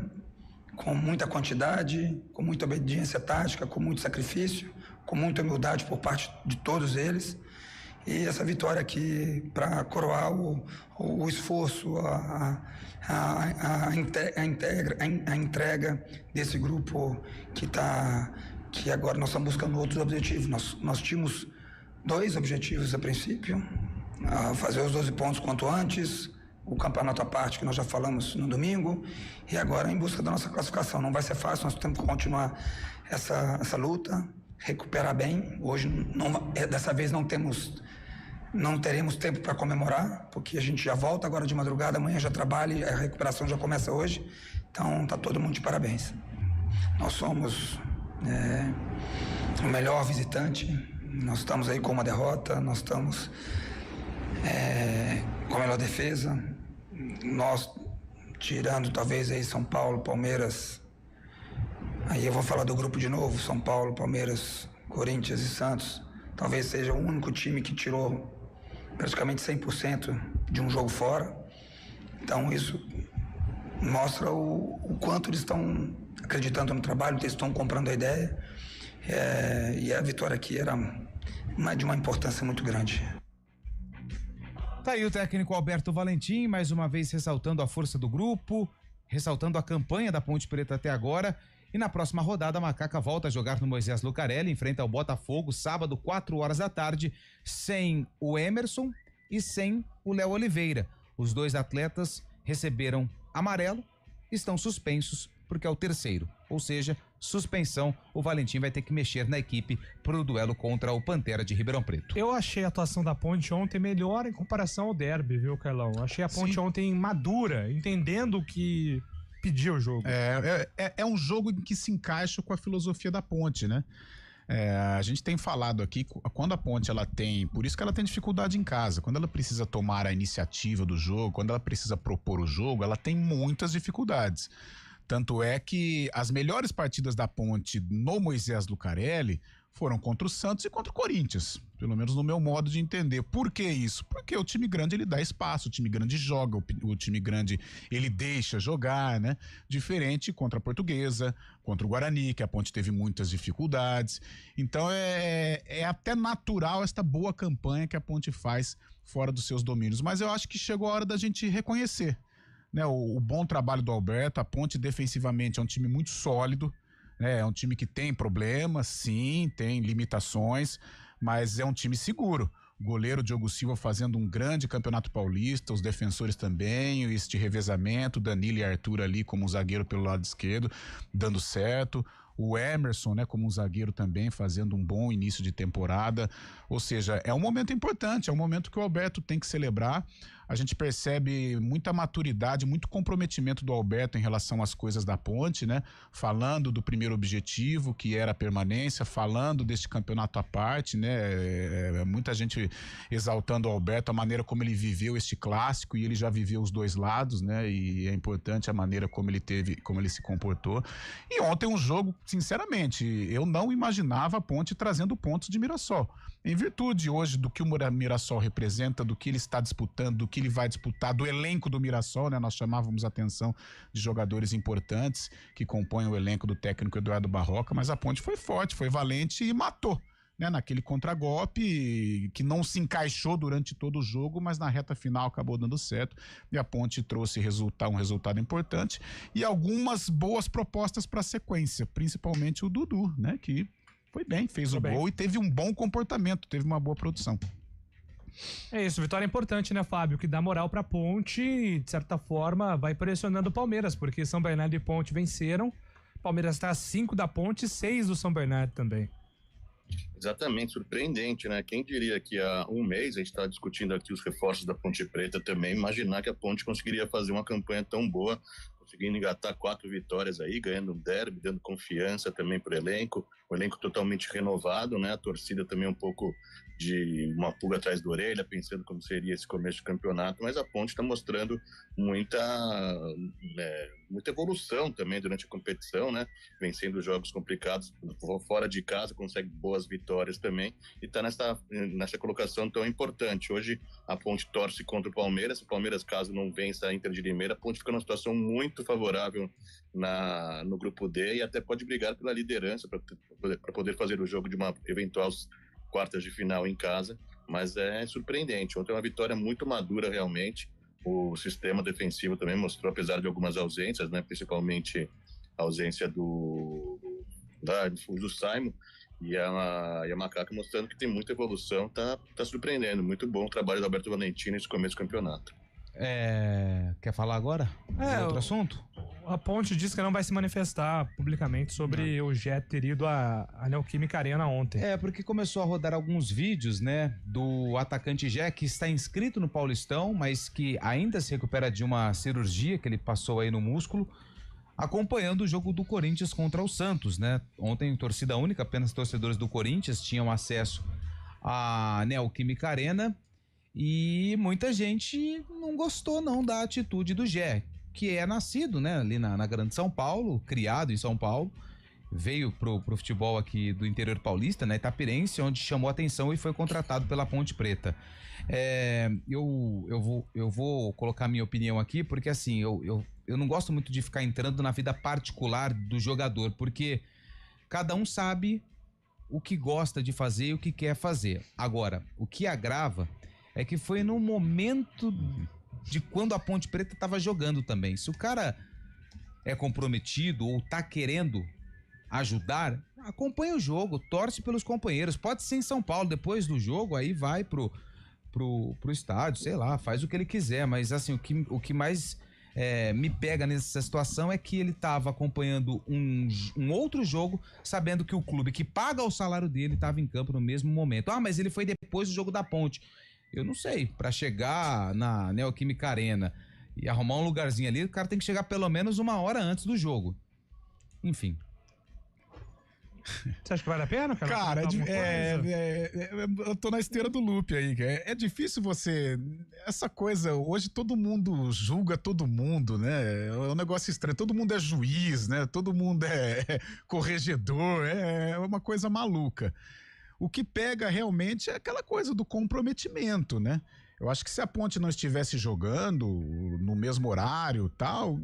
com muita quantidade, com muita obediência tática, com muito sacrifício, com muita humildade por parte de todos eles. E essa vitória aqui para coroar o esforço, a entrega desse grupo que agora nós estamos buscando outros objetivos. Nós tínhamos 2 objetivos a princípio, fazer os 12 pontos quanto antes, o campeonato à parte que nós já falamos no domingo, e agora em busca da nossa classificação. Não vai ser fácil, nós temos que continuar essa luta, recuperar bem. Hoje, dessa vez, não teremos tempo para comemorar, porque a gente já volta agora de madrugada, amanhã já trabalha e a recuperação já começa hoje. Então, tá todo mundo de parabéns. Nós somos o melhor visitante, nós estamos aí com uma derrota, nós estamos com a melhor defesa, nós, tirando talvez aí São Paulo, Palmeiras, aí eu vou falar do grupo de novo, São Paulo, Palmeiras, Corinthians e Santos, talvez seja o único time que tirou praticamente 100% de um jogo fora. Então isso mostra o quanto eles estão acreditando no trabalho, eles estão comprando a ideia, e a vitória aqui era de uma importância muito grande. Tá aí o técnico Alberto Valentim, mais uma vez ressaltando a força do grupo, ressaltando a campanha da Ponte Preta até agora. E na próxima rodada, a Macaca volta a jogar no Moisés Lucarelli, enfrenta o Botafogo, sábado, 4h, sem o Emerson e sem o Léo Oliveira. Os dois atletas receberam amarelo, estão suspensos, porque é o terceiro, ou seja, suspensão. O Valentim vai ter que mexer na equipe pro duelo contra o Pantera de Ribeirão Preto. Eu achei a atuação da Ponte ontem melhor em comparação ao derby, viu, Carlão? Achei a Ponte ontem madura, entendendo o que pedir o jogo. É um jogo em que se encaixa com a filosofia da Ponte, né? A gente tem falado aqui, quando a Ponte ela tem, por isso que ela tem dificuldade em casa, quando ela precisa tomar a iniciativa do jogo, quando ela precisa propor o jogo, ela tem muitas dificuldades. Tanto é que as melhores partidas da Ponte no Moisés Lucarelli foram contra o Santos e contra o Corinthians, pelo menos no meu modo de entender. Por que isso? Porque o time grande ele dá espaço, o time grande joga, o time grande ele deixa jogar, né? Diferente contra a Portuguesa, contra o Guarani, que a Ponte teve muitas dificuldades. Então é até natural esta boa campanha que a Ponte faz fora dos seus domínios, mas eu acho que chegou a hora da gente reconhecer, né, o bom trabalho do Alberto. A Ponte defensivamente é um time muito sólido, né, é um time que tem problemas, sim, tem limitações, mas é um time seguro. O goleiro Diogo Silva fazendo um grande campeonato paulista, os defensores também, este revezamento, Danilo e Arthur ali como zagueiro pelo lado esquerdo, dando certo. O Emerson, né, como um zagueiro também, fazendo um bom início de temporada. Ou seja, é um momento importante, é um momento que o Alberto tem que celebrar. A gente percebe muita maturidade, muito comprometimento do Alberto em relação às coisas da Ponte, né? Falando do primeiro objetivo, que era a permanência, falando deste campeonato à parte, né? Muita gente exaltando o Alberto, a maneira como ele viveu este clássico, e ele já viveu os dois lados, né? E é importante a maneira como ele se comportou. E ontem um jogo, sinceramente, eu não imaginava a Ponte trazendo pontos de Mirassol. Em virtude hoje do que o Mirassol representa, do que ele está disputando, do que ele vai disputar, do elenco do Mirassol, né? Nós chamávamos a atenção de jogadores importantes que compõem o elenco do técnico Eduardo Barroca, mas a Ponte foi forte, foi valente e matou, né? Naquele contragolpe que não se encaixou durante todo o jogo, mas na reta final acabou dando certo e a Ponte trouxe um resultado importante e algumas boas propostas para a sequência, principalmente o Dudu, né? Que foi bem, fez o gol e teve um bom comportamento, teve uma boa produção. É isso, vitória importante, né, Fábio? Que dá moral pra Ponte e, de certa forma, vai pressionando o Palmeiras, porque São Bernardo e Ponte venceram. Palmeiras está a 5 da Ponte e 6 do São Bernardo também. Exatamente, surpreendente, né? Quem diria que há um mês a gente estava discutindo aqui os reforços da Ponte Preta também, imaginar que a Ponte conseguiria fazer uma campanha tão boa, conseguindo engatar 4 vitórias aí, ganhando um derby, dando confiança também pro elenco, o elenco totalmente renovado, né? A torcida também um pouco de uma pulga atrás da orelha, pensando como seria esse começo de campeonato, mas a Ponte está mostrando muita evolução também durante a competição, né? Vencendo jogos complicados fora de casa, consegue boas vitórias também e está nessa colocação tão importante. Hoje a Ponte torce contra o Palmeiras caso não vença a Inter de Limeira, a Ponte fica numa situação muito favorável no grupo D e até pode brigar pela liderança para poder fazer o jogo de uma eventual quartas de final em casa, mas é surpreendente. Ontem é uma vitória muito madura realmente. O sistema defensivo também mostrou, apesar de algumas ausências, né, principalmente a ausência do Simon, e a Macaca mostrando que tem muita evolução, tá surpreendendo. Muito bom o trabalho do Alberto Valentim nesse começo do campeonato. Quer falar agora? Outro assunto? A Ponte disse que não vai se manifestar publicamente sobre o Jet ter ido à Neoquímica Arena ontem. Porque começou a rodar alguns vídeos, né, do atacante Jet, que está inscrito no Paulistão, mas que ainda se recupera de uma cirurgia que ele passou aí no músculo, acompanhando o jogo do Corinthians contra o Santos, né? Ontem, torcida única, apenas torcedores do Corinthians tinham acesso à Neoquímica Arena. E muita gente não gostou não da atitude do Gé, que é nascido, né, ali na Grande São Paulo, criado em São Paulo, veio pro futebol aqui do interior paulista, né, Itapirense, onde chamou atenção e foi contratado pela Ponte Preta. Eu vou colocar minha opinião aqui, porque assim, eu não gosto muito de ficar entrando na vida particular do jogador, porque cada um sabe o que gosta de fazer e o que quer fazer. Agora, o que agrava é que foi no momento de quando a Ponte Preta estava jogando também. Se o cara é comprometido ou tá querendo ajudar, acompanha o jogo, torce pelos companheiros. Pode ser em São Paulo, depois do jogo, aí vai pro estádio, sei lá, faz o que ele quiser. Mas assim, o que mais me pega nessa situação é que ele estava acompanhando um outro jogo, sabendo que o clube que paga o salário dele estava em campo no mesmo momento. Ah, mas ele foi depois do jogo da Ponte. Eu não sei, para chegar na Neoquímica Arena e arrumar um lugarzinho ali, o cara tem que chegar pelo menos 1 hora antes do jogo. Enfim. Você acha que vale a pena, cara? Cara, eu tô na esteira do Lupe aí. É difícil você... Essa coisa, hoje todo mundo julga todo mundo, né? É um negócio estranho. Todo mundo é juiz, né? Todo mundo é corregedor. É uma coisa maluca. O que pega realmente é aquela coisa do comprometimento, né? Eu acho que se a Ponte não estivesse jogando no mesmo horário e tal,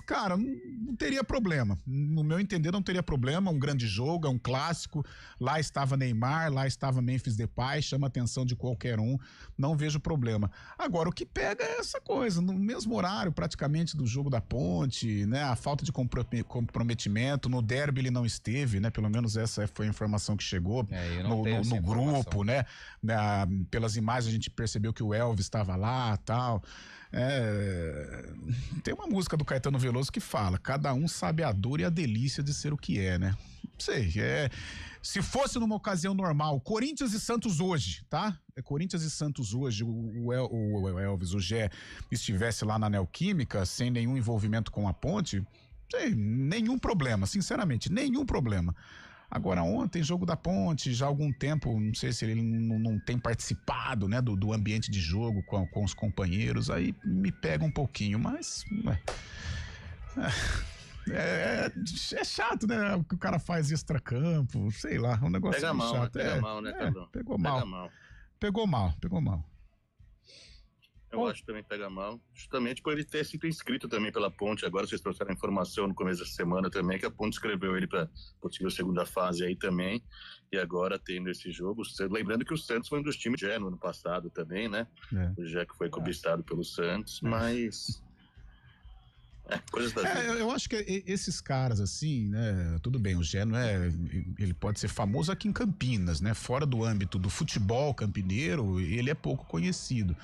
cara, não teria problema. No meu entender, não teria problema. Um grande jogo, é um clássico. Lá estava Neymar, lá estava Memphis Depay, chama a atenção de qualquer um. Não vejo problema. Agora, o que pega é essa coisa, no mesmo horário praticamente do jogo da Ponte, né? A falta de comprometimento. No derby ele não esteve, né? Pelo menos essa foi a informação que chegou no grupo, né? Pelas imagens a gente percebeu que o Elvis estava lá e tal. Tem uma música do Caetano Veloso que fala: cada um sabe a dor e a delícia de ser o que é, né? Não sei, se fosse numa ocasião normal, Corinthians e Santos hoje, tá? Corinthians e Santos hoje, o Elvis, o Gé, estivesse lá na Neoquímica, sem nenhum envolvimento com a Ponte, não sei, nenhum problema, sinceramente, nenhum problema. Agora, ontem, jogo da Ponte, já há algum tempo, não sei se ele não tem participado, né, do ambiente de jogo com os companheiros, aí me pega um pouquinho, mas é chato, né, o que o cara faz extracampo, sei lá, é um negócio pega mal, chato. Pega mal, né, Pedro? Pegou mal. Eu acho que também pega mal, justamente por ele ter sido inscrito também pela Ponte. Agora vocês trouxeram a informação no começo da semana também, que a Ponte escreveu ele para possível segunda fase aí também, e agora tendo esse jogo. Lembrando que o Santos foi um dos times no ano passado também, né? O Gé que foi cobiçado pelo Santos, mas... coisas da vida. Eu acho que esses caras assim, né, tudo bem, o Gé não ele pode ser famoso aqui em Campinas, né? Fora do âmbito do futebol campineiro, ele é pouco conhecido.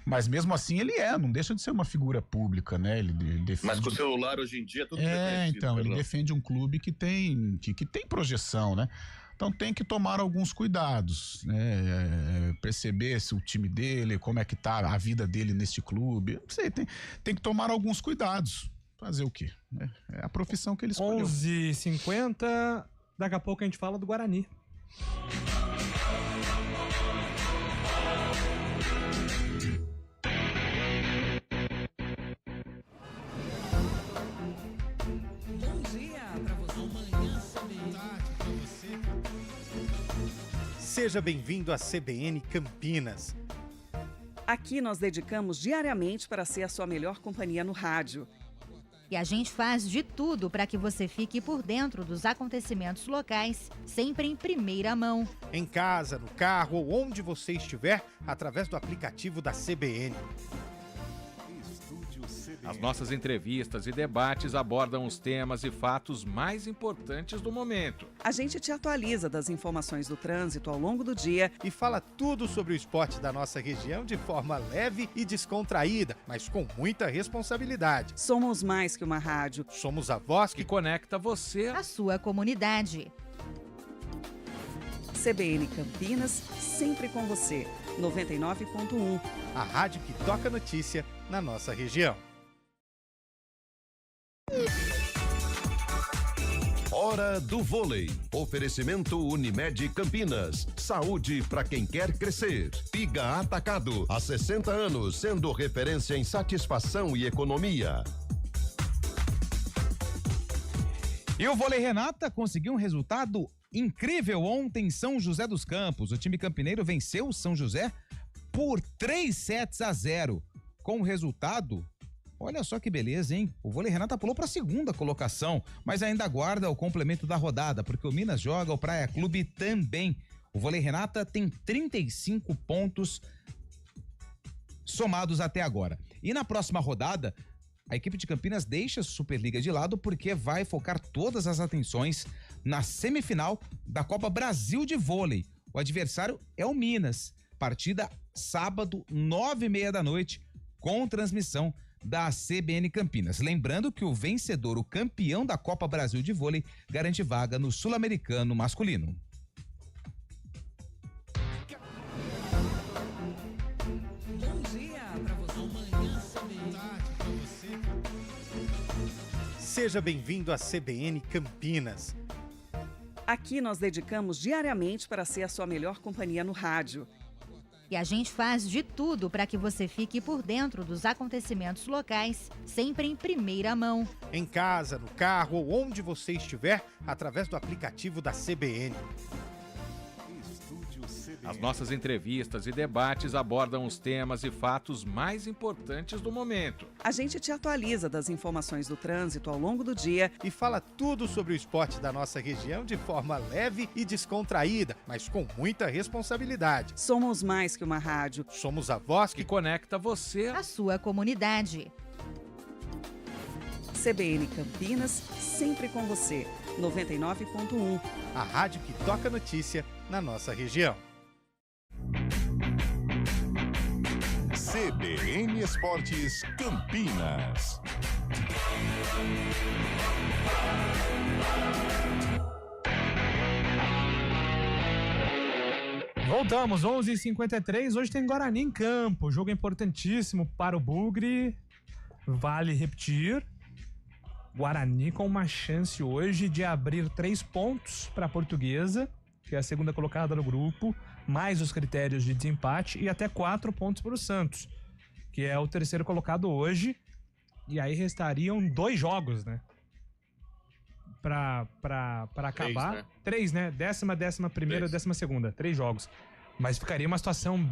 Mas mesmo assim ele não deixa de ser uma figura pública, né? Ele defende... Mas com o celular hoje em dia tudo reconhecido. Então, ele defende um clube que tem projeção, né? Então tem que tomar alguns cuidados, né? Perceber se o time dele, como é que tá a vida dele neste clube. Não sei, tem que tomar alguns cuidados. Fazer o quê? É a profissão que ele escolheu. 11h50, daqui a pouco a gente fala do Guarani. Seja bem-vindo à CBN Campinas. Aqui nós dedicamos diariamente para ser a sua melhor companhia no rádio. E a gente faz de tudo para que você fique por dentro dos acontecimentos locais, sempre em primeira mão. Em casa, no carro ou onde você estiver, através do aplicativo da CBN. As nossas entrevistas e debates abordam os temas e fatos mais importantes do momento. A gente te atualiza das informações do trânsito ao longo do dia e fala tudo sobre o esporte da nossa região de forma leve e descontraída, mas com muita responsabilidade. Somos mais que uma rádio. Somos a voz que conecta você à sua comunidade. CBN Campinas, sempre com você. 99.1. A rádio que toca notícia na nossa região. Hora do Vôlei. Oferecimento Unimed Campinas. Saúde para quem quer crescer. Piga Atacado. Há 60 anos, sendo referência em satisfação e economia. E o Vôlei Renata conseguiu um resultado incrível ontem em São José dos Campos. O time campineiro venceu o São José por 3-0. Com o resultado, olha só que beleza, hein? O Vôlei Renata pulou para a segunda colocação, mas ainda aguarda o complemento da rodada, porque o Minas joga, o Praia Clube também. O Vôlei Renata tem 35 pontos somados até agora. E na próxima rodada, a equipe de Campinas deixa a Superliga de lado porque vai focar todas as atenções na semifinal da Copa Brasil de Vôlei. O adversário é o Minas. Partida sábado, 9h30 da noite, com transmissão da CBN Campinas. Lembrando que o vencedor, o campeão da Copa Brasil de Vôlei, garante vaga no Sul-Americano masculino. Bom dia pra você. Amanhã tarde pra você. Seja bem-vindo à CBN Campinas. Aqui nós dedicamos diariamente para ser a sua melhor companhia no rádio. E a gente faz de tudo para que você fique por dentro dos acontecimentos locais, sempre em primeira mão. Em casa, no carro ou onde você estiver, através do aplicativo da CBN. As nossas entrevistas e debates abordam os temas e fatos mais importantes do momento. A gente te atualiza das informações do trânsito ao longo do dia e fala tudo sobre o esporte da nossa região de forma leve e descontraída, mas com muita responsabilidade. Somos mais que uma rádio. Somos a voz que conecta você à sua comunidade. CBN Campinas, sempre com você. 99.1. A rádio que toca notícia na nossa região. CBN Esportes Campinas. Voltamos, 11h53. Hoje tem Guarani em campo. Jogo importantíssimo para o Bugre. Vale repetir. Guarani com uma chance hoje de abrir 3 pontos para a Portuguesa, que é a segunda colocada no grupo, mais os critérios de desempate, e até 4 pontos para o Santos, que é o terceiro colocado hoje. E aí restariam 2 jogos, né? Pra acabar. 3, né? 10ª, 11ª, 12ª. 3 jogos. Mas ficaria uma situação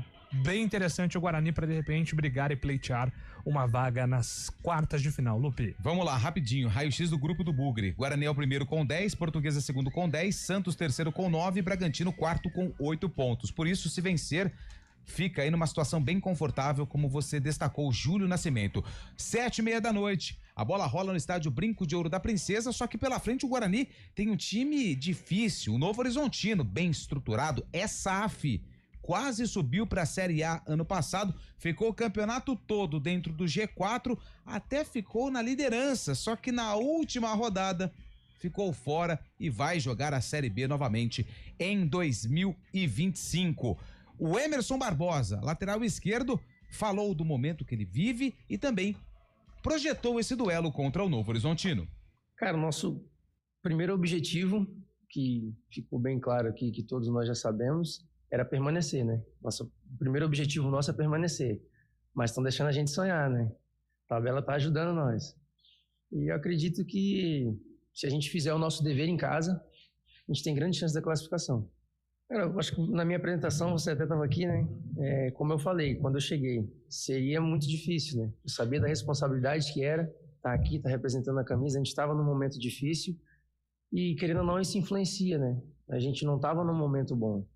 bem interessante o Guarani para de repente brigar e pleitear uma vaga nas quartas de final. Lupe. Vamos lá, rapidinho. Raio-X do grupo do Bugre. Guarani é o primeiro com 10, Portuguesa segundo com 10, Santos terceiro com 9, Bragantino quarto com 8 pontos. Por isso, se vencer, fica aí numa situação bem confortável, como você destacou, Júlio Nascimento. 7h30 da noite. A bola rola no estádio Brinco de Ouro da Princesa, só que pela frente o Guarani tem um time difícil, o Novo Horizontino, bem estruturado, é SAF. Quase subiu para a Série A ano passado, ficou o campeonato todo dentro do G4, até ficou na liderança, só que na última rodada ficou fora e vai jogar a Série B novamente em 2025. O Emerson Barbosa, lateral esquerdo, falou do momento que ele vive e também projetou esse duelo contra o Novo Horizontino. Cara, o nosso primeiro objetivo, que ficou bem claro aqui, que todos nós já sabemos, era permanecer, né? O primeiro objetivo nosso é permanecer, mas estão deixando a gente sonhar, né? A tabela tá ajudando nós. E eu acredito que se a gente fizer o nosso dever em casa, a gente tem grande chance da classificação. Eu acho que na minha apresentação, você até estava aqui, né? Como eu falei, quando eu cheguei, seria muito difícil, né? Eu sabia da responsabilidade que era estar aqui, estar representando a camisa, a gente estava num momento difícil e, querendo ou não, isso influencia, né? A gente não estava num momento bom.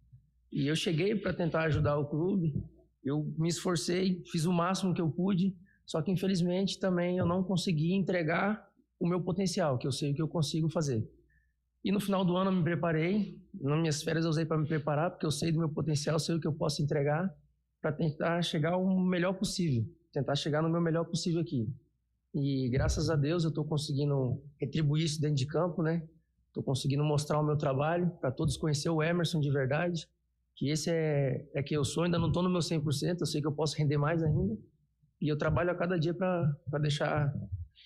E eu cheguei para tentar ajudar o clube, eu me esforcei, fiz o máximo que eu pude, só que infelizmente também eu não consegui entregar o meu potencial, que eu sei o que eu consigo fazer. E no final do ano eu me preparei, nas minhas férias eu usei para me preparar, porque eu sei do meu potencial, sei o que eu posso entregar, para tentar chegar ao melhor possível, tentar chegar no meu melhor possível aqui. E graças a Deus eu estou conseguindo retribuir isso dentro de campo, né? Estou conseguindo mostrar o meu trabalho, para todos conhecer o Emerson de verdade, que esse é que eu sou, ainda não estou no meu 100%, eu sei que eu posso render mais ainda, e eu trabalho a cada dia para deixar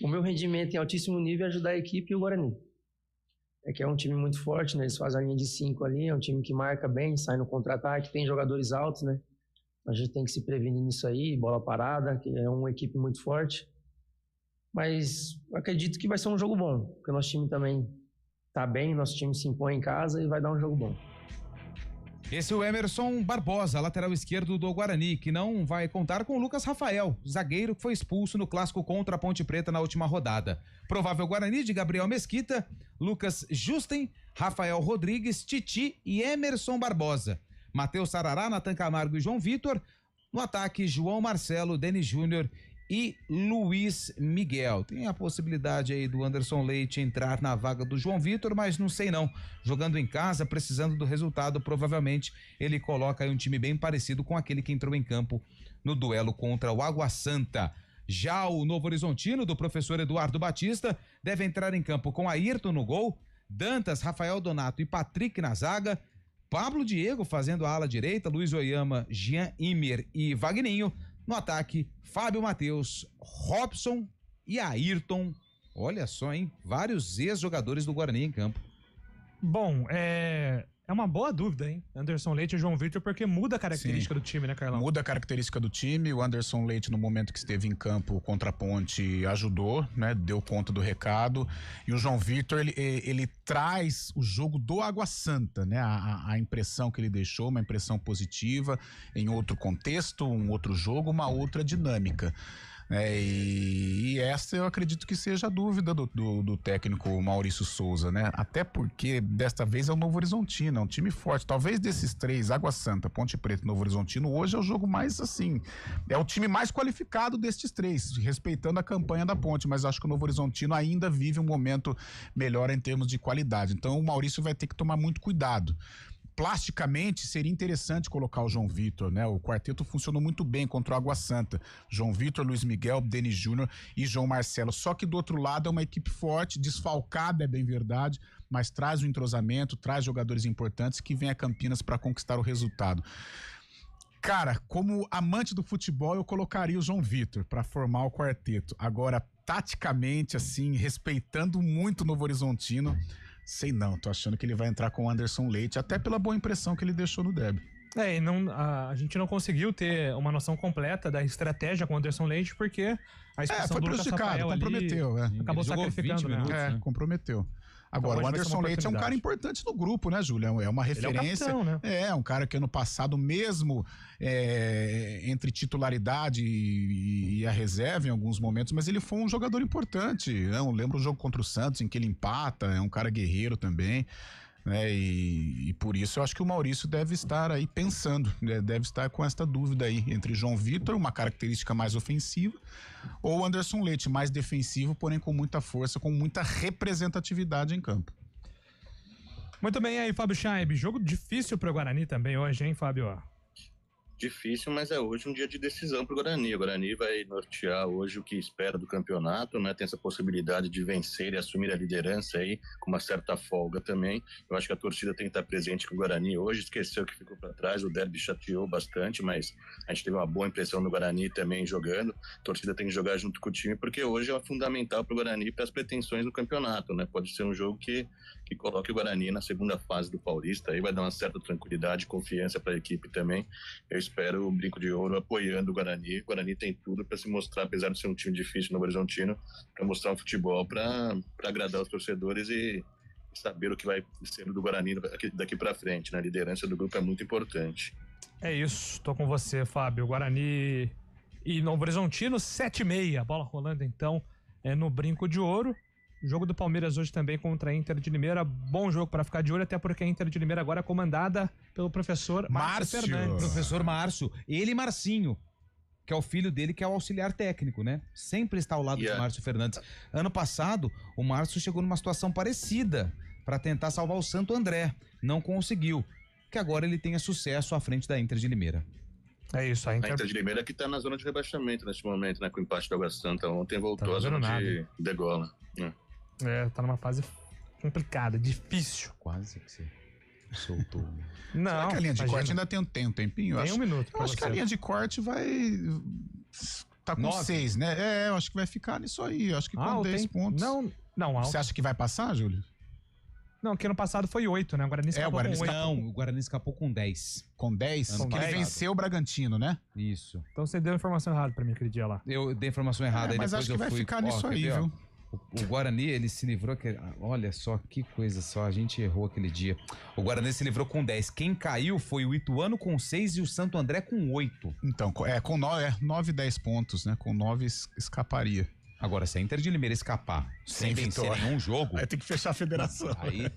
o meu rendimento em altíssimo nível e ajudar a equipe e o Guarani. é que é um time muito forte, né? Eles fazem a linha de 5 ali, é um time que marca bem, sai no contra-ataque, tem jogadores altos, né? A gente tem que se prevenir nisso aí, bola parada, que é uma equipe muito forte. Mas acredito que vai ser um jogo bom, porque o nosso time também tá bem, nosso time se impõe em casa e vai dar um jogo bom. Esse é o Emerson Barbosa, lateral esquerdo do Guarani, que não vai contar com o Lucas Rafael, zagueiro que foi expulso no clássico contra a Ponte Preta na última rodada. Provável Guarani de Gabriel Mesquita, Lucas Justen, Rafael Rodrigues, Titi e Emerson Barbosa. Matheus Sarará, Natan Camargo e João Vitor. No ataque, João Marcelo, Denis Júnior e Luiz Miguel. Tem a possibilidade aí do Anderson Leite entrar na vaga do João Vitor, mas não sei não. Jogando em casa, precisando do resultado, provavelmente ele coloca aí um time bem parecido com aquele que entrou em campo no duelo contra o Água Santa. Já o Novo Horizontino, do professor Eduardo Batista, deve entrar em campo com Ayrton no gol, Dantas, Rafael Donato e Patrick na zaga, Pablo Diego fazendo a ala direita, Luiz Oyama, Jean Imer e Vagninho. No ataque, Fábio Matheus, Robson e Ayrton. Olha só, hein? Vários ex-jogadores do Guarani em campo. Bom, é uma boa dúvida, hein? Anderson Leite e João Vitor, porque muda a característica do time, né, Carlão? Muda a característica do time. O Anderson Leite, no momento que esteve em campo contra a Ponte, ajudou, né? Deu conta do recado. E o João Vitor, ele traz o jogo do Água Santa, né? A impressão que ele deixou, uma impressão positiva, em outro contexto, um outro jogo, uma outra dinâmica. E essa eu acredito que seja a dúvida do técnico Maurício Souza, né? Até porque desta vez é o Novo Horizontino, é um time forte. Talvez desses três, Água Santa, Ponte Preta e Novo Horizontino, hoje é o jogo mais assim, é o time mais qualificado destes três, respeitando a campanha da Ponte, mas acho que o Novo Horizontino ainda vive um momento melhor em termos de qualidade. Então o Maurício vai ter que tomar muito cuidado. Plasticamente seria interessante colocar o João Vitor, né? O quarteto funcionou muito bem contra o Água Santa. João Vitor, Luiz Miguel, Denis Júnior e João Marcelo. Só que do outro lado é uma equipe forte, desfalcada, é bem verdade, mas traz o entrosamento, traz jogadores importantes que vem a Campinas para conquistar o resultado. Cara, como amante do futebol, eu colocaria o João Vitor para formar o quarteto. Agora, taticamente, assim, respeitando muito o Novo Horizontino, sei não, tô achando que ele vai entrar com o Anderson Leite, até pela boa impressão que ele deixou no derby. E a gente não conseguiu ter uma noção completa da estratégia com o Anderson Leite, porque a expulsão do Lucas Rafael comprometeu, acabou sacrificando, minutos, né? Comprometeu. Agora, o Anderson Leite é um cara importante no grupo, né, Júlio? É uma referência. Ele é o capitão, né? É um cara que ano passado, mesmo entre titularidade e a reserva em alguns momentos, mas ele foi um jogador importante. Eu lembro o jogo contra o Santos, em que ele empata, é um cara guerreiro também. E por isso eu acho que o Maurício deve estar aí pensando, né? Deve estar com esta dúvida aí entre João Vitor, uma característica mais ofensiva, ou Anderson Leite, mais defensivo, porém com muita força, com muita representatividade em campo. Muito bem, aí Fábio Chaib, jogo difícil para o Guarani também hoje, hein, Fábio? Difícil, mas é hoje um dia de decisão para o Guarani. O Guarani vai nortear hoje o que espera do campeonato, né? Tem essa possibilidade de vencer e assumir a liderança aí com uma certa folga também. Eu acho que a torcida tem que estar presente com o Guarani hoje. Esqueceu que ficou para trás, o derby chateou bastante, mas a gente teve uma boa impressão do Guarani também jogando. A torcida tem que jogar junto com o time, porque hoje é fundamental para o Guarani para as pretensões do campeonato, né? Pode ser um jogo que coloque o Guarani na segunda fase do Paulista, aí vai dar uma certa tranquilidade e confiança para a equipe também. Eu espero o Brinco de Ouro apoiando o Guarani. O Guarani tem tudo para se mostrar, apesar de ser um time difícil no Horizontino, para mostrar um futebol para agradar os torcedores e saber o que vai ser do Guarani daqui para frente, né? A liderança do grupo é muito importante. É isso, tô com você, Fábio. Guarani e Novo Horizontino, 7h30, bola rolando então no Brinco de Ouro. Jogo do Palmeiras hoje também contra a Inter de Limeira. Bom jogo para ficar de olho, até porque a Inter de Limeira agora é comandada pelo professor Márcio Fernandes. Professor Márcio. Ele e Marcinho, que é o filho dele, que é o auxiliar técnico, né? Sempre está ao lado de Márcio Fernandes. Ano passado, o Márcio chegou numa situação parecida para tentar salvar o Santo André. Não conseguiu. Que agora ele tenha sucesso à frente da Inter de Limeira. É isso, a Inter de Limeira que está na zona de rebaixamento nesse momento, né? Com o empate da Água Santa. Ontem voltou à zona de degola. Tá numa fase complicada, difícil. Quase que você soltou. Não. Será que a linha de corte ainda tem um tempinho? Tem um minuto. Eu acho que a linha de corte vai tá com 6, né? Eu acho que vai ficar nisso aí. Eu acho que com 10 pontos. Não. Você acha que vai passar, Júlio? Não, que ano passado foi 8, né? O Guarani escapou com 8. Não, o Guarani escapou com 10. Com 10? Porque ele venceu o Bragantino, né? Isso. Então você deu a informação errada pra mim aquele dia lá. Eu dei a informação errada. Mas acho que vai ficar nisso aí, viu? O Guarani, ele se livrou... Olha só, que coisa só. A gente errou aquele dia. O Guarani se livrou com 10. Quem caiu foi o Ituano com 6 e o Santo André com 8. Então, com 9, 10 pontos, né? Com 9 escaparia. Agora, se a Inter de Limeira escapar sem vencer nenhum jogo... Vai ter que fechar a federação. Aí...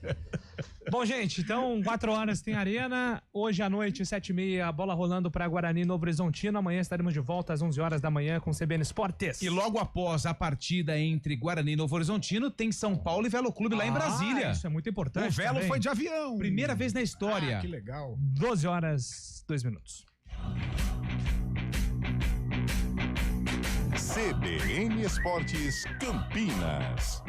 Bom, gente, então 4 horas tem Arena. Hoje à noite, 7h30, a bola rolando para Guarani Novo Horizontino. Amanhã estaremos de volta às 11 horas da manhã com CBN Esportes. E logo após a partida entre Guarani e Novo Horizontino, tem São Paulo e Velo Clube lá em Brasília. Isso é muito importante. O Velo também. foi de avião. Primeira vez na história. Que legal. 12 horas, 2 minutos. CBN Esportes Campinas.